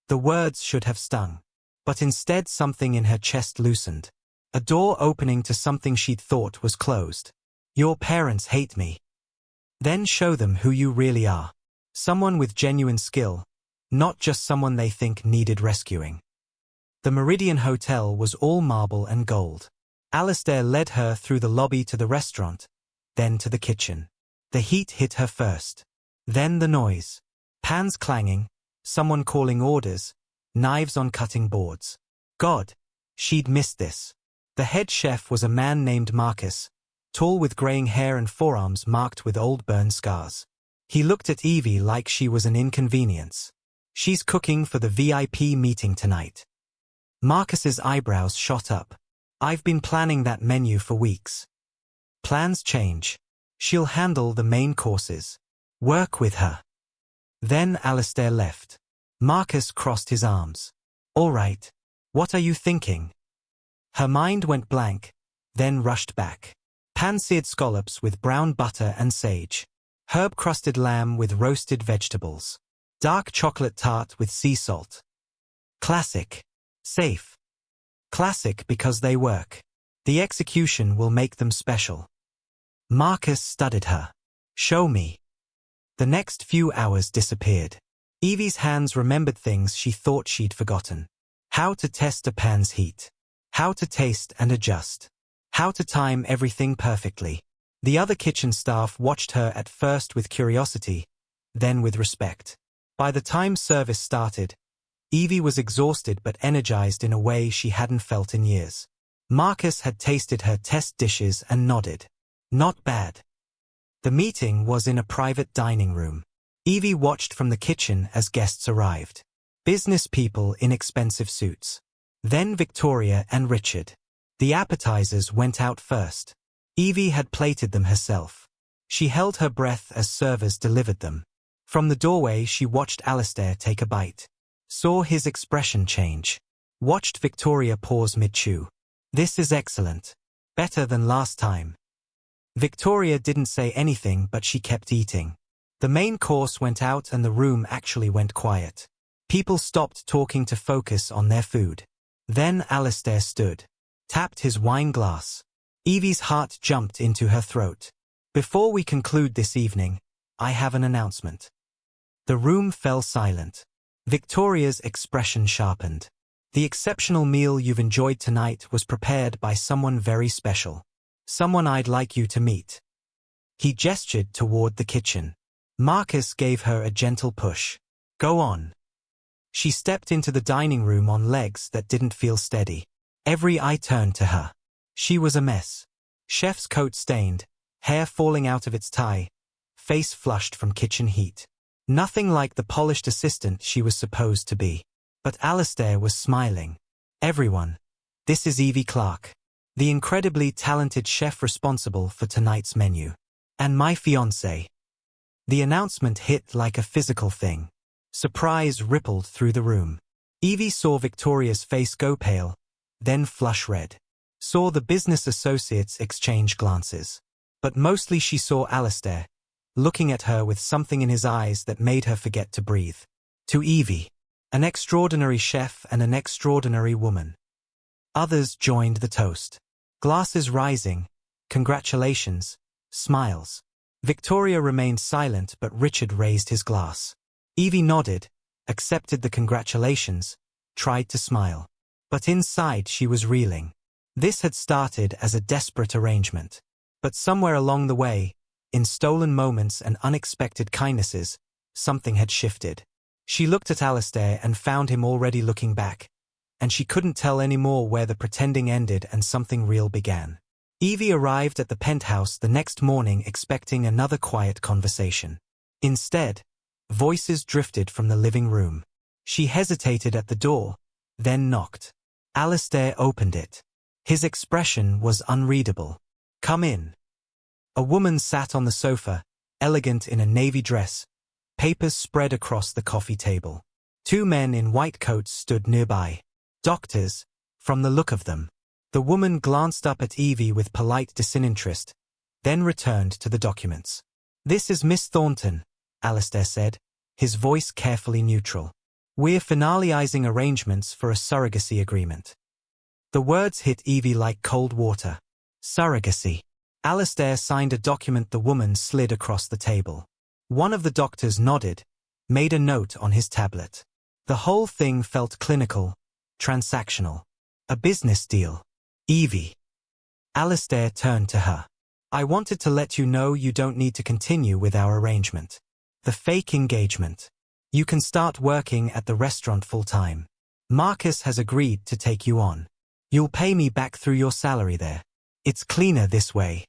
The words should have stung. But instead something in her chest loosened. A door opening to something she'd thought was closed. Your parents hate me. Then show them who you really are. Someone with genuine skill, not just someone they think needed rescuing. The Meridian Hotel was all marble and gold. Alistair led her through the lobby to the restaurant, then to the kitchen. The heat hit her first. Then the noise. Pans clanging, someone calling orders, knives on cutting boards. God, she'd missed this. The head chef was a man named Marcus, tall with graying hair and forearms marked with old burn scars. He looked at Evie like she was an inconvenience. She's cooking for the VIP meeting tonight. Marcus's eyebrows shot up. I've been planning that menu for weeks. Plans change. She'll handle the main courses. Work with her. Then Alistair left. Marcus crossed his arms. All right. What are you thinking? Her mind went blank, then rushed back. Pan-seared scallops with brown butter and sage. Herb-crusted lamb with roasted vegetables. Dark chocolate tart with sea salt. Classic. Safe. Classic because they work. The execution will make them special. Marcus studied her. Show me. The next few hours disappeared. Evie's hands remembered things she thought she'd forgotten. How to test a pan's heat. How to taste and adjust. How to time everything perfectly. The other kitchen staff watched her at first with curiosity, then with respect. By the time service started, Evie was exhausted but energized in a way she hadn't felt in years. Marcus had tasted her test dishes and nodded. Not bad. The meeting was in a private dining room. Evie watched from the kitchen as guests arrived. Business people in expensive suits. Then Victoria and Richard. The appetizers went out first. Evie had plated them herself. She held her breath as servers delivered them. From the doorway she watched Alistair take a bite. Saw his expression change. Watched Victoria pause mid-chew. This is excellent. Better than last time. Victoria didn't say anything but she kept eating. The main course went out and the room actually went quiet. People stopped talking to focus on their food. Then Alistair stood. Tapped his wine glass. Evie's heart jumped into her throat. Before we conclude this evening, I have an announcement. The room fell silent. Victoria's expression sharpened. The exceptional meal you've enjoyed tonight was prepared by someone very special. Someone I'd like you to meet. He gestured toward the kitchen. Marcus gave her a gentle push. Go on. She stepped into the dining room on legs that didn't feel steady. Every eye turned to her. She was a mess. Chef's coat stained, hair falling out of its tie, face flushed from kitchen heat. Nothing like the polished assistant she was supposed to be. But Alistair was smiling. Everyone, this is Evie Clark, the incredibly talented chef responsible for tonight's menu. And my fiancé. The announcement hit like a physical thing. Surprise rippled through the room. Evie saw Victoria's face go pale, then flush red. Saw the business associates exchange glances. But mostly she saw Alistair, looking at her with something in his eyes that made her forget to breathe. To Evie, an extraordinary chef and an extraordinary woman. Others joined the toast. Glasses rising, congratulations, smiles. Victoria remained silent but Richard raised his glass. Evie nodded, accepted the congratulations, tried to smile. But inside she was reeling. This had started as a desperate arrangement. But somewhere along the way, in stolen moments and unexpected kindnesses, something had shifted. She looked at Alistair and found him already looking back, and she couldn't tell anymore where the pretending ended and something real began. Evie arrived at the penthouse the next morning expecting another quiet conversation. Instead, voices drifted from the living room. She hesitated at the door, then knocked. Alistair opened it. His expression was unreadable. Come in. A woman sat on the sofa, elegant in a navy dress, papers spread across the coffee table. Two men in white coats stood nearby. Doctors, from the look of them. The woman glanced up at Evie with polite disinterest, then returned to the documents. This is Miss Thornton, Alistair said, his voice carefully neutral. We're finalizing arrangements for a surrogacy agreement. The words hit Evie like cold water. Surrogacy. Alistair signed a document the woman slid across the table. One of the doctors nodded, made a note on his tablet. The whole thing felt clinical, transactional. A business deal. Evie. Alistair turned to her. I wanted to let you know you don't need to continue with our arrangement. The fake engagement. You can start working at the restaurant full-time. Marcus has agreed to take you on. You'll pay me back through your salary there. It's cleaner this way.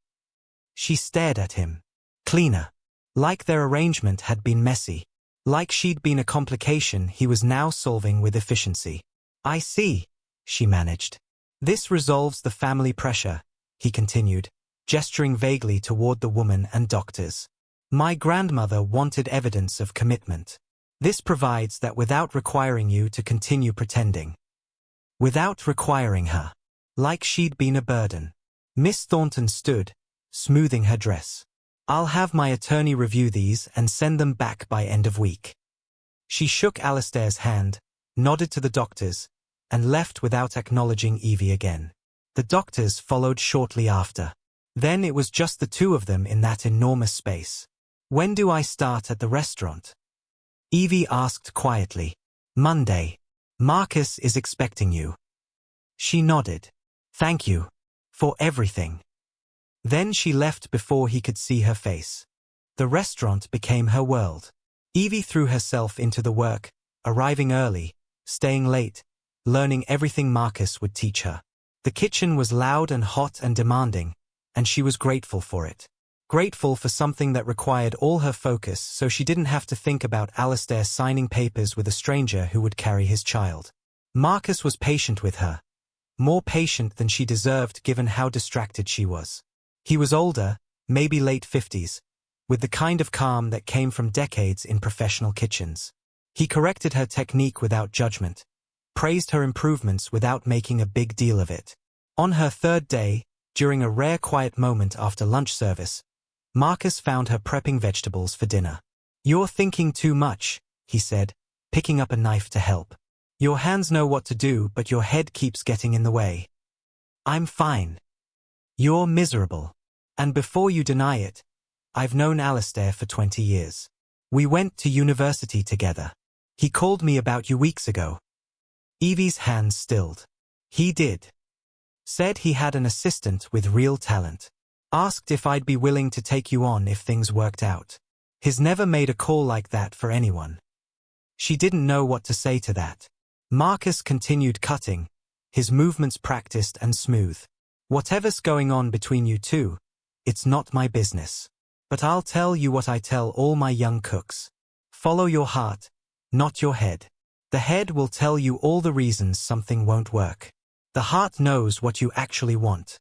She stared at him. Cleaner. Like their arrangement had been messy. Like she'd been a complication he was now solving with efficiency. I see, she managed. This resolves the family pressure, he continued, gesturing vaguely toward the woman and doctors. My grandmother wanted evidence of commitment. This provides that without requiring you to continue pretending. Without requiring her. Like she'd been a burden. Miss Thornton stood, smoothing her dress. I'll have my attorney review these and send them back by end of week. She shook Alistair's hand, nodded to the doctors, and left without acknowledging Evie again. The doctors followed shortly after. Then it was just the two of them in that enormous space. When do I start at the restaurant? Evie asked quietly. Monday. Marcus is expecting you. She nodded. Thank you. For everything. Then she left before he could see her face. The restaurant became her world. Evie threw herself into the work, arriving early, staying late, learning everything Marcus would teach her. The kitchen was loud and hot and demanding, and she was grateful for it. Grateful for something that required all her focus so she didn't have to think about Alistair signing papers with a stranger who would carry his child. Marcus was patient with her. More patient than she deserved given how distracted she was. He was older, maybe late 50s, with the kind of calm that came from decades in professional kitchens. He corrected her technique without judgment, praised her improvements without making a big deal of it. On her third day, during a rare quiet moment after lunch service, Marcus found her prepping vegetables for dinner. You're thinking too much, he said, picking up a knife to help. Your hands know what to do, but your head keeps getting in the way. I'm fine. You're miserable. And before you deny it, I've known Alistair for 20 years. We went to university together. He called me about you weeks ago. Evie's hands stilled. He did. Said he had an assistant with real talent. Asked if I'd be willing to take you on if things worked out. He's never made a call like that for anyone. She didn't know what to say to that. Marcus continued cutting, his movements practiced and smooth. Whatever's going on between you two, it's not my business. But I'll tell you what I tell all my young cooks. Follow your heart, not your head. The head will tell you all the reasons something won't work. The heart knows what you actually want.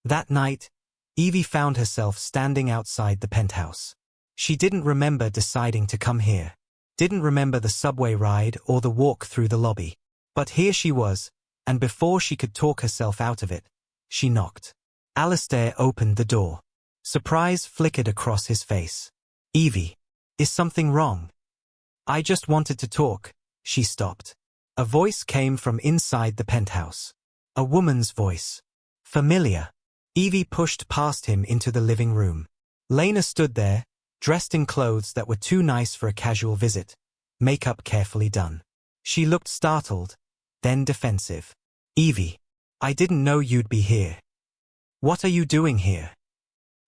That night, Evie found herself standing outside the penthouse. She didn't remember deciding to come here. Didn't remember the subway ride or the walk through the lobby. But here she was, and before she could talk herself out of it, she knocked. Alistair opened the door. Surprise flickered across his face. Evie, is something wrong? I just wanted to talk. She stopped. A voice came from inside the penthouse. A woman's voice. Familiar. Evie pushed past him into the living room. Lena stood there, dressed in clothes that were too nice for a casual visit, makeup carefully done. She looked startled, then defensive. Evie, I didn't know you'd be here. What are you doing here?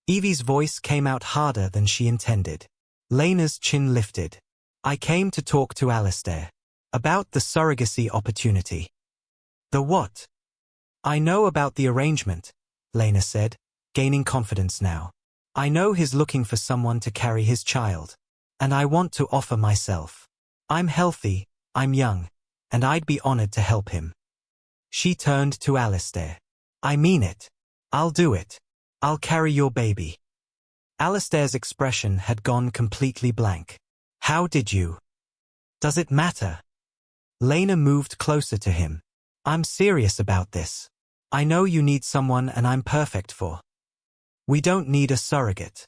Evie's voice came out harder than she intended. Lena's chin lifted. I came to talk to Alistair. About the surrogacy opportunity. The what? I know about the arrangement, Lena said, gaining confidence now. I know he's looking for someone to carry his child. And I want to offer myself. I'm healthy, I'm young, and I'd be honored to help him. She turned to Alistair. I mean it. I'll do it. I'll carry your baby. Alistair's expression had gone completely blank. How did you? Does it matter? Lena moved closer to him. I'm serious about this. I know you need someone and I'm perfect for. We don't need a surrogate.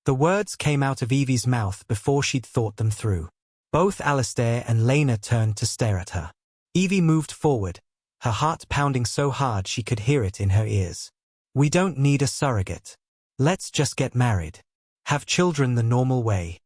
The words came out of Evie's mouth before she'd thought them through. Both Alistair and Lena turned to stare at her. Evie moved forward, her heart pounding so hard she could hear it in her ears. We don't need a surrogate. Let's just get married. Have children the normal way.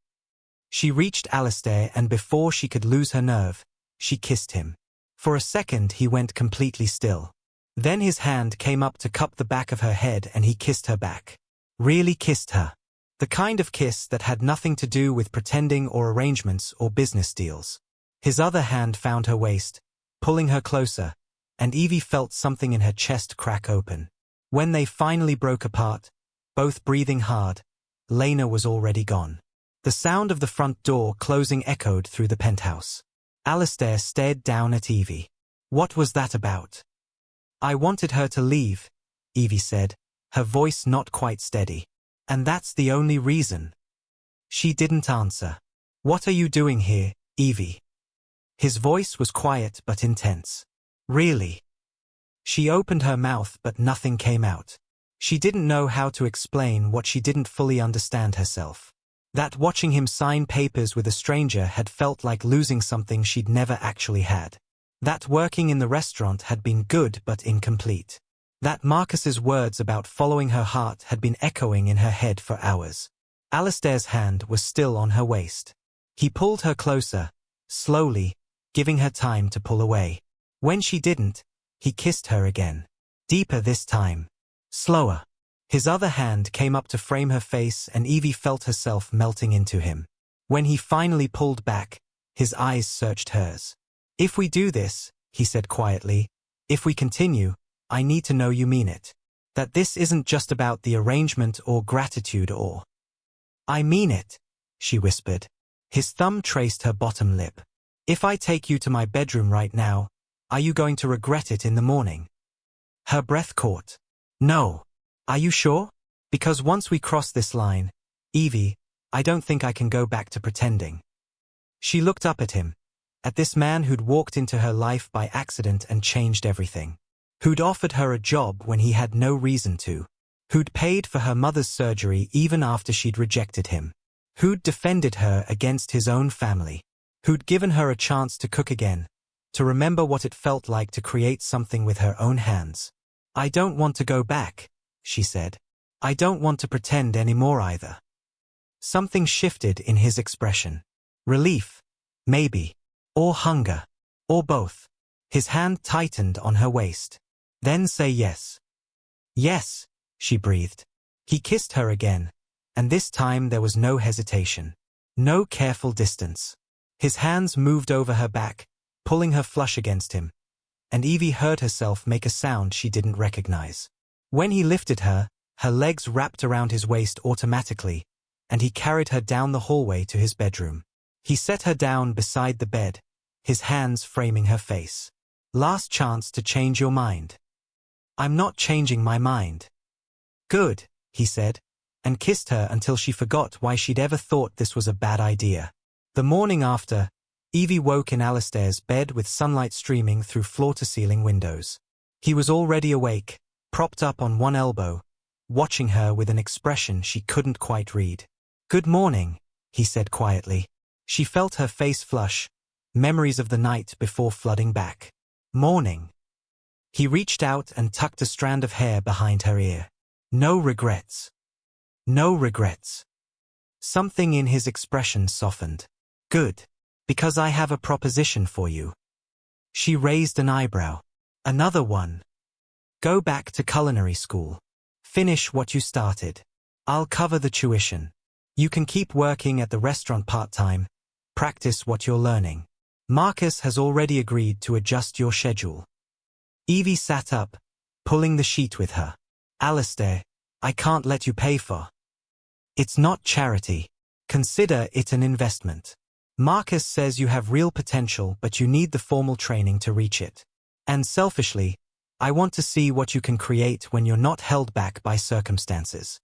She reached Alistair and before she could lose her nerve, she kissed him. For a second he went completely still. Then his hand came up to cup the back of her head and he kissed her back. Really kissed her. The kind of kiss that had nothing to do with pretending or arrangements or business deals. His other hand found her waist, pulling her closer, and Evie felt something in her chest crack open. When they finally broke apart, both breathing hard, Lena was already gone. The sound of the front door closing echoed through the penthouse. Alistair stared down at Evie. What was that about? I wanted her to leave, Evie said, her voice not quite steady. And that's the only reason. She didn't answer. What are you doing here, Evie? His voice was quiet but intense. Really? She opened her mouth but nothing came out. She didn't know how to explain what she didn't fully understand herself. That watching him sign papers with a stranger had felt like losing something she'd never actually had. That working in the restaurant had been good but incomplete. That Marcus's words about following her heart had been echoing in her head for hours. Alistair's hand was still on her waist. He pulled her closer, slowly, giving her time to pull away. When she didn't, he kissed her again. Deeper this time. Slower. His other hand came up to frame her face and Evie felt herself melting into him. When he finally pulled back, his eyes searched hers. "If we do this," he said quietly, "if we continue, I need to know you mean it. That this isn't just about the arrangement or gratitude or—" "I mean it," she whispered. His thumb traced her bottom lip. "If I take you to my bedroom right now, are you going to regret it in the morning?" Her breath caught. "No. Are you sure? Because once we cross this line, Evie, I don't think I can go back to pretending." She looked up at him, at this man who'd walked into her life by accident and changed everything. Who'd offered her a job when he had no reason to. Who'd paid for her mother's surgery even after she'd rejected him. Who'd defended her against his own family. Who'd given her a chance to cook again, to remember what it felt like to create something with her own hands. "I don't want to go back," she said. "I don't want to pretend anymore either." Something shifted in his expression. Relief, maybe. Or hunger. Or both. His hand tightened on her waist. "Then say yes." "Yes," she breathed. He kissed her again, and this time there was no hesitation. No careful distance. His hands moved over her back, pulling her flush against him, and Evie heard herself make a sound she didn't recognize. When he lifted her, her legs wrapped around his waist automatically, and he carried her down the hallway to his bedroom. He set her down beside the bed, his hands framing her face. "Last chance to change your mind." "I'm not changing my mind." "Good," he said, and kissed her until she forgot why she'd ever thought this was a bad idea. The morning after, Evie woke in Alistair's bed with sunlight streaming through floor-to-ceiling windows. He was already awake, propped up on one elbow, watching her with an expression she couldn't quite read. "Good morning," he said quietly. She felt her face flush, memories of the night before flooding back. "Morning." He reached out and tucked a strand of hair behind her ear. "No regrets." "No regrets." Something in his expression softened. "Good. Because I have a proposition for you." She raised an eyebrow. "Another one." "Go back to culinary school. Finish what you started. I'll cover the tuition. You can keep working at the restaurant part-time, practice what you're learning. Marcus has already agreed to adjust your schedule." Evie sat up, pulling the sheet with her. "Alistair, I can't let you pay for." "It's not charity. Consider it an investment. Marcus says you have real potential but you need the formal training to reach it. And selfishly, I want to see what you can create when you're not held back by circumstances."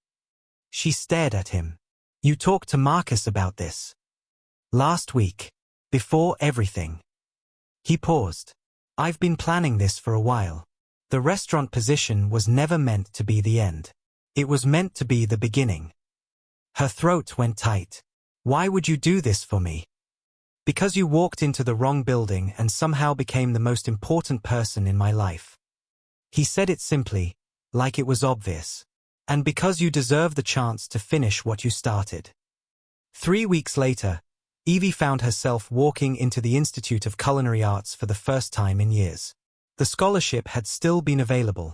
She stared at him. "You talked to Marcus about this?" "Last week. Before everything." He paused. "I've been planning this for a while. The restaurant position was never meant to be the end. It was meant to be the beginning." Her throat went tight. "Why would you do this for me?" "Because you walked into the wrong building and somehow became the most important person in my life." He said it simply, like it was obvious. "And because you deserve the chance to finish what you started." 3 weeks later, Evie found herself walking into the Institute of Culinary Arts for the first time in years. The scholarship had still been available,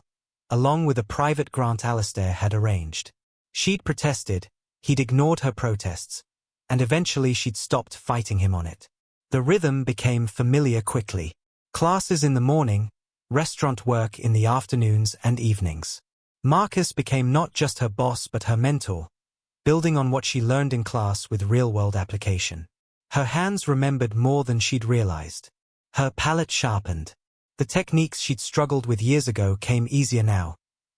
along with a private grant Alistair had arranged. She'd protested, he'd ignored her protests, and eventually she'd stopped fighting him on it. The rhythm became familiar quickly. Classes in the morning, restaurant work in the afternoons and evenings. Marcus became not just her boss but her mentor, building on what she learned in class with real-world application. Her hands remembered more than she'd realized. Her palate sharpened. The techniques she'd struggled with years ago came easier now,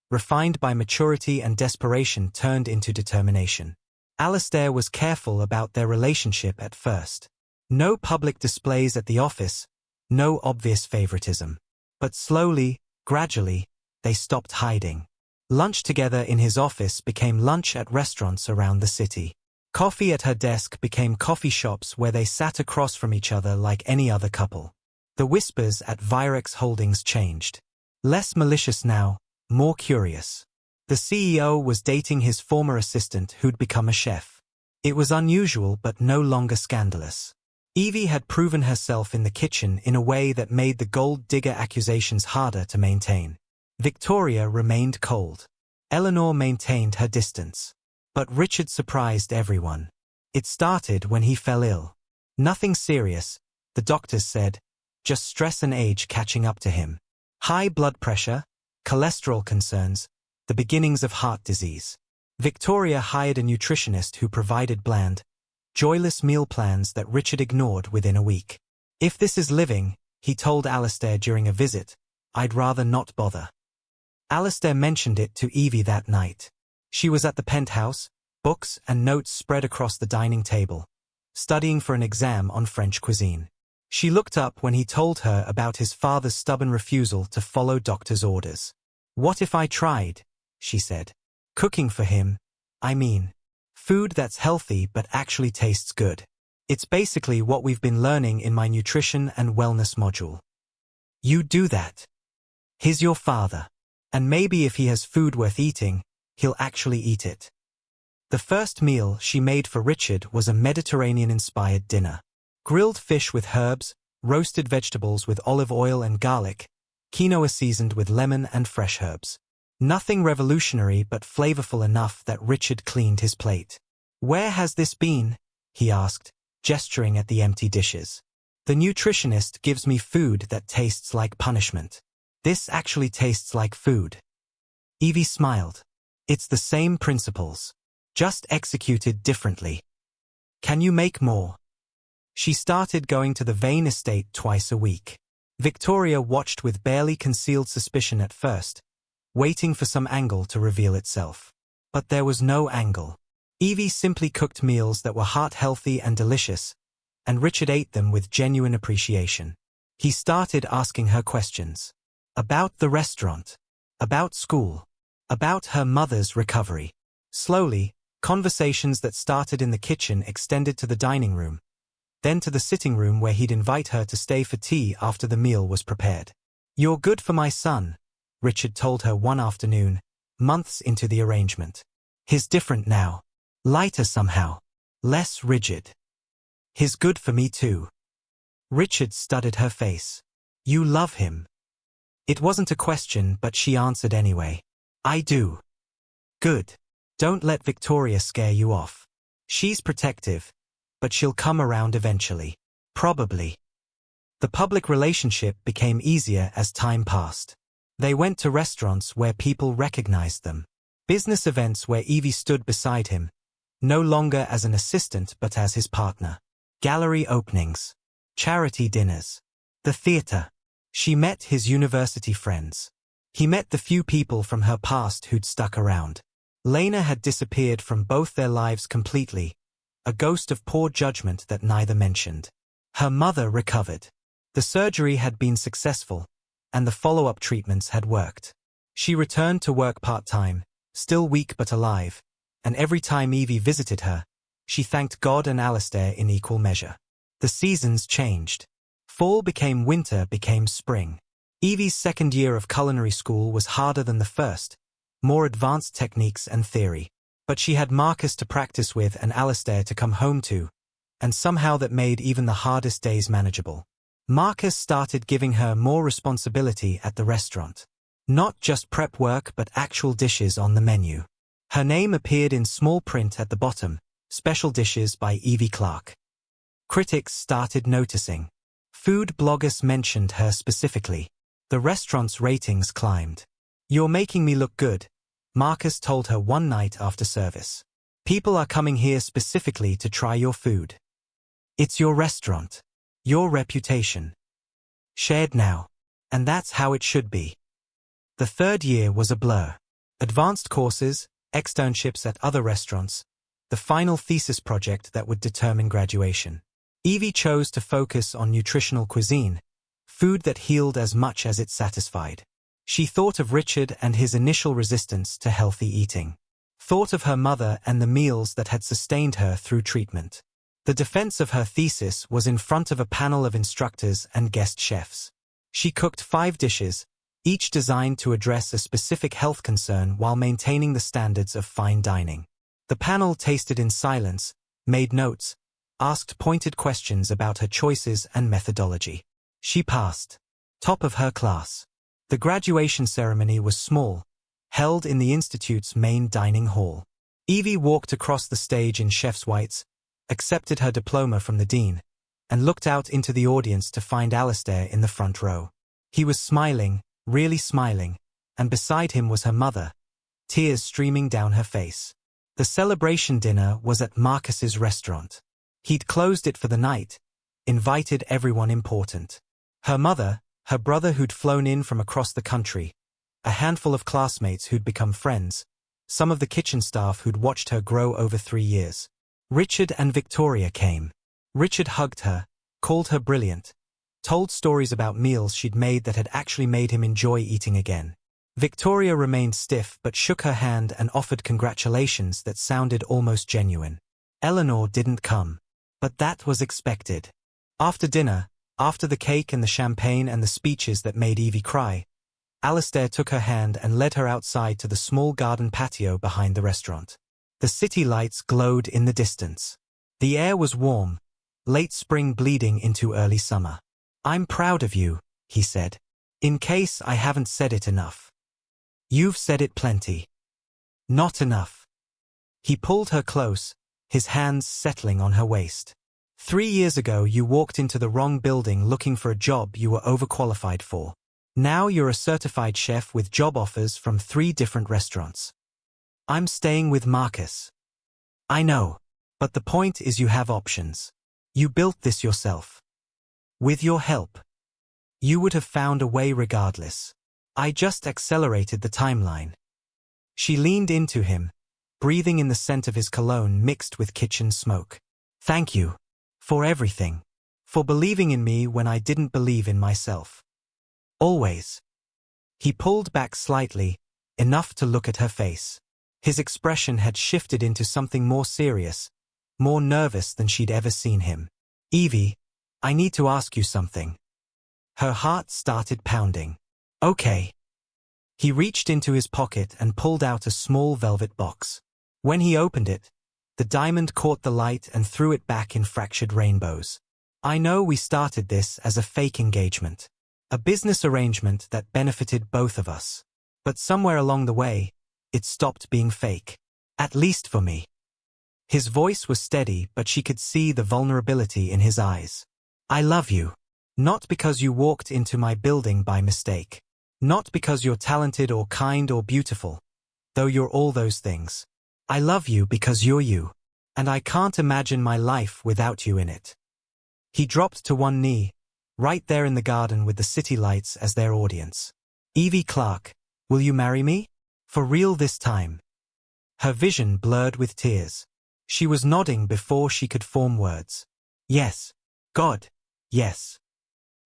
refined by maturity and desperation turned into determination. Alistair was careful about their relationship at first. No public displays at the office, no obvious favoritism. But slowly, gradually, they stopped hiding. Lunch together in his office became lunch at restaurants around the city. Coffee at her desk became coffee shops where they sat across from each other like any other couple. The whispers at Virex Holdings changed. Less malicious now, more curious. The CEO was dating his former assistant who'd become a chef. It was unusual but no longer scandalous. Evie had proven herself in the kitchen in a way that made the gold digger accusations harder to maintain. Victoria remained cold. Eleanor maintained her distance. But Richard surprised everyone. It started when he fell ill. Nothing serious, the doctors said, just stress and age catching up to him. High blood pressure, cholesterol concerns, the beginnings of heart disease. Victoria hired a nutritionist who provided bland, joyless meal plans that Richard ignored within a week. If this is living, he told Alistair during a visit, I'd rather not bother. Alistair mentioned it to Evie that night. She was at the penthouse, books and notes spread across the dining table, studying for an exam on French cuisine. She looked up when he told her about his father's stubborn refusal to follow doctor's orders. What if I tried? She said. Cooking for him, I mean. Food that's healthy but actually tastes good. It's basically what we've been learning in my nutrition and wellness module. You do that. He's your father. And maybe if he has food worth eating, he'll actually eat it. The first meal she made for Richard was a Mediterranean-inspired dinner. Grilled fish with herbs, roasted vegetables with olive oil and garlic, quinoa seasoned with lemon and fresh herbs. Nothing revolutionary but flavorful enough that Richard cleaned his plate. Where has this been? He asked, gesturing at the empty dishes. The nutritionist gives me food that tastes like punishment. This actually tastes like food. Evie smiled. It's the same principles, just executed differently. Can you make more? She started going to the Vane estate twice a week. Victoria watched with barely concealed suspicion at first, waiting for some angle to reveal itself. But there was no angle. Evie simply cooked meals that were heart-healthy and delicious, and Richard ate them with genuine appreciation. He started asking her questions. About the restaurant. About school. About her mother's recovery. Slowly, conversations that started in the kitchen extended to the dining room, then to the sitting room where he'd invite her to stay for tea after the meal was prepared. You're good for my son, Richard told her one afternoon, months into the arrangement. He's different now. Lighter somehow. Less rigid. He's good for me too. Richard studied her face. You love him. It wasn't a question, but she answered anyway. I do. Good. Don't let Victoria scare you off. She's protective, but she'll come around eventually. Probably. The public relationship became easier as time passed. They went to restaurants where people recognized them. Business events where Evie stood beside him, no longer as an assistant but as his partner. Gallery openings. Charity dinners. The theater. She met his university friends. He met the few people from her past who'd stuck around. Lena had disappeared from both their lives completely, a ghost of poor judgment that neither mentioned. Her mother recovered. The surgery had been successful, and the follow-up treatments had worked. She returned to work part-time, still weak but alive, and every time Evie visited her, she thanked God and Alistair in equal measure. The seasons changed. Fall became winter became spring. Evie's second year of culinary school was harder than the first, more advanced techniques and theory. But she had Marcus to practice with and Alistair to come home to, and somehow that made even the hardest days manageable. Marcus started giving her more responsibility at the restaurant. Not just prep work but actual dishes on the menu. Her name appeared in small print at the bottom, special dishes by Evie Clark. Critics started noticing. Food bloggers mentioned her specifically. The restaurant's ratings climbed. You're making me look good, Marcus told her one night after service. People are coming here specifically to try your food. It's your restaurant. Your reputation. Shared now. And that's how it should be. The third year was a blur. Advanced courses, externships at other restaurants, the final thesis project that would determine graduation. Evie chose to focus on nutritional cuisine, food that healed as much as it satisfied. She thought of Richard and his initial resistance to healthy eating. Thought of her mother and the meals that had sustained her through treatment. The defense of her thesis was in front of a panel of instructors and guest chefs. She cooked 5 dishes, each designed to address a specific health concern while maintaining the standards of fine dining. The panel tasted in silence, made notes, asked pointed questions about her choices and methodology. She passed. Top of her class. The graduation ceremony was small, held in the Institute's main dining hall. Evie walked across the stage in chef's whites, accepted her diploma from the dean, and looked out into the audience to find Alistair in the front row. He was smiling, really smiling, and beside him was her mother, tears streaming down her face. The celebration dinner was at Marcus's restaurant. He'd closed it for the night, invited everyone important. Her mother, her brother who'd flown in from across the country, a handful of classmates who'd become friends, some of the kitchen staff who'd watched her grow over 3 years. Richard and Victoria came. Richard hugged her, called her brilliant, told stories about meals she'd made that had actually made him enjoy eating again. Victoria remained stiff but shook her hand and offered congratulations that sounded almost genuine. Eleanor didn't come. But that was expected. After dinner, after the cake and the champagne and the speeches that made Evie cry, Alistair took her hand and led her outside to the small garden patio behind the restaurant. The city lights glowed in the distance. The air was warm, late spring bleeding into early summer. "I'm proud of you," he said. "In case I haven't said it enough. You've said it plenty. Not enough." He pulled her close, his hands settling on her waist. 3 years ago you walked into the wrong building looking for a job you were overqualified for. Now you're a certified chef with job offers from 3 different restaurants. I'm staying with Marcus. I know. But the point is you have options. You built this yourself. With your help. You would have found a way regardless. I just accelerated the timeline. She leaned into him, breathing in the scent of his cologne mixed with kitchen smoke. "Thank you. For everything. For believing in me when I didn't believe in myself. Always." He pulled back slightly, enough to look at her face. His expression had shifted into something more serious, more nervous than she'd ever seen him. "Evie, I need to ask you something." Her heart started pounding. "Okay." He reached into his pocket and pulled out a small velvet box. When he opened it, the diamond caught the light and threw it back in fractured rainbows. "I know we started this as a fake engagement. A business arrangement that benefited both of us. But somewhere along the way, it stopped being fake. At least for me." His voice was steady, but she could see the vulnerability in his eyes. "I love you. Not because you walked into my building by mistake. Not because you're talented or kind or beautiful, though you're all those things. I love you because you're you, and I can't imagine my life without you in it." He dropped to one knee, right there in the garden with the city lights as their audience. "Evie Clark, will you marry me? For real this time?" Her vision blurred with tears. She was nodding before she could form words. "Yes. God, yes."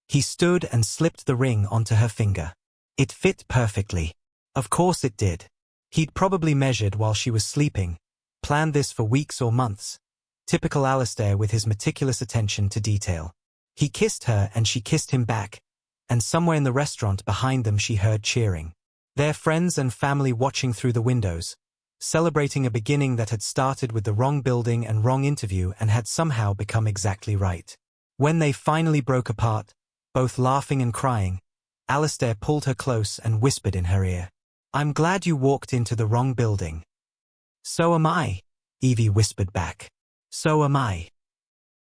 He stood and slipped the ring onto her finger. It fit perfectly. Of course it did. He'd probably measured while she was sleeping, planned this for weeks or months. Typical Alistair with his meticulous attention to detail. He kissed her and she kissed him back, and somewhere in the restaurant behind them she heard cheering. Their friends and family watching through the windows, celebrating a beginning that had started with the wrong building and wrong interview and had somehow become exactly right. When they finally broke apart, both laughing and crying, Alistair pulled her close and whispered in her ear, "I'm glad you walked into the wrong building." "So am I," Evie whispered back. "So am I."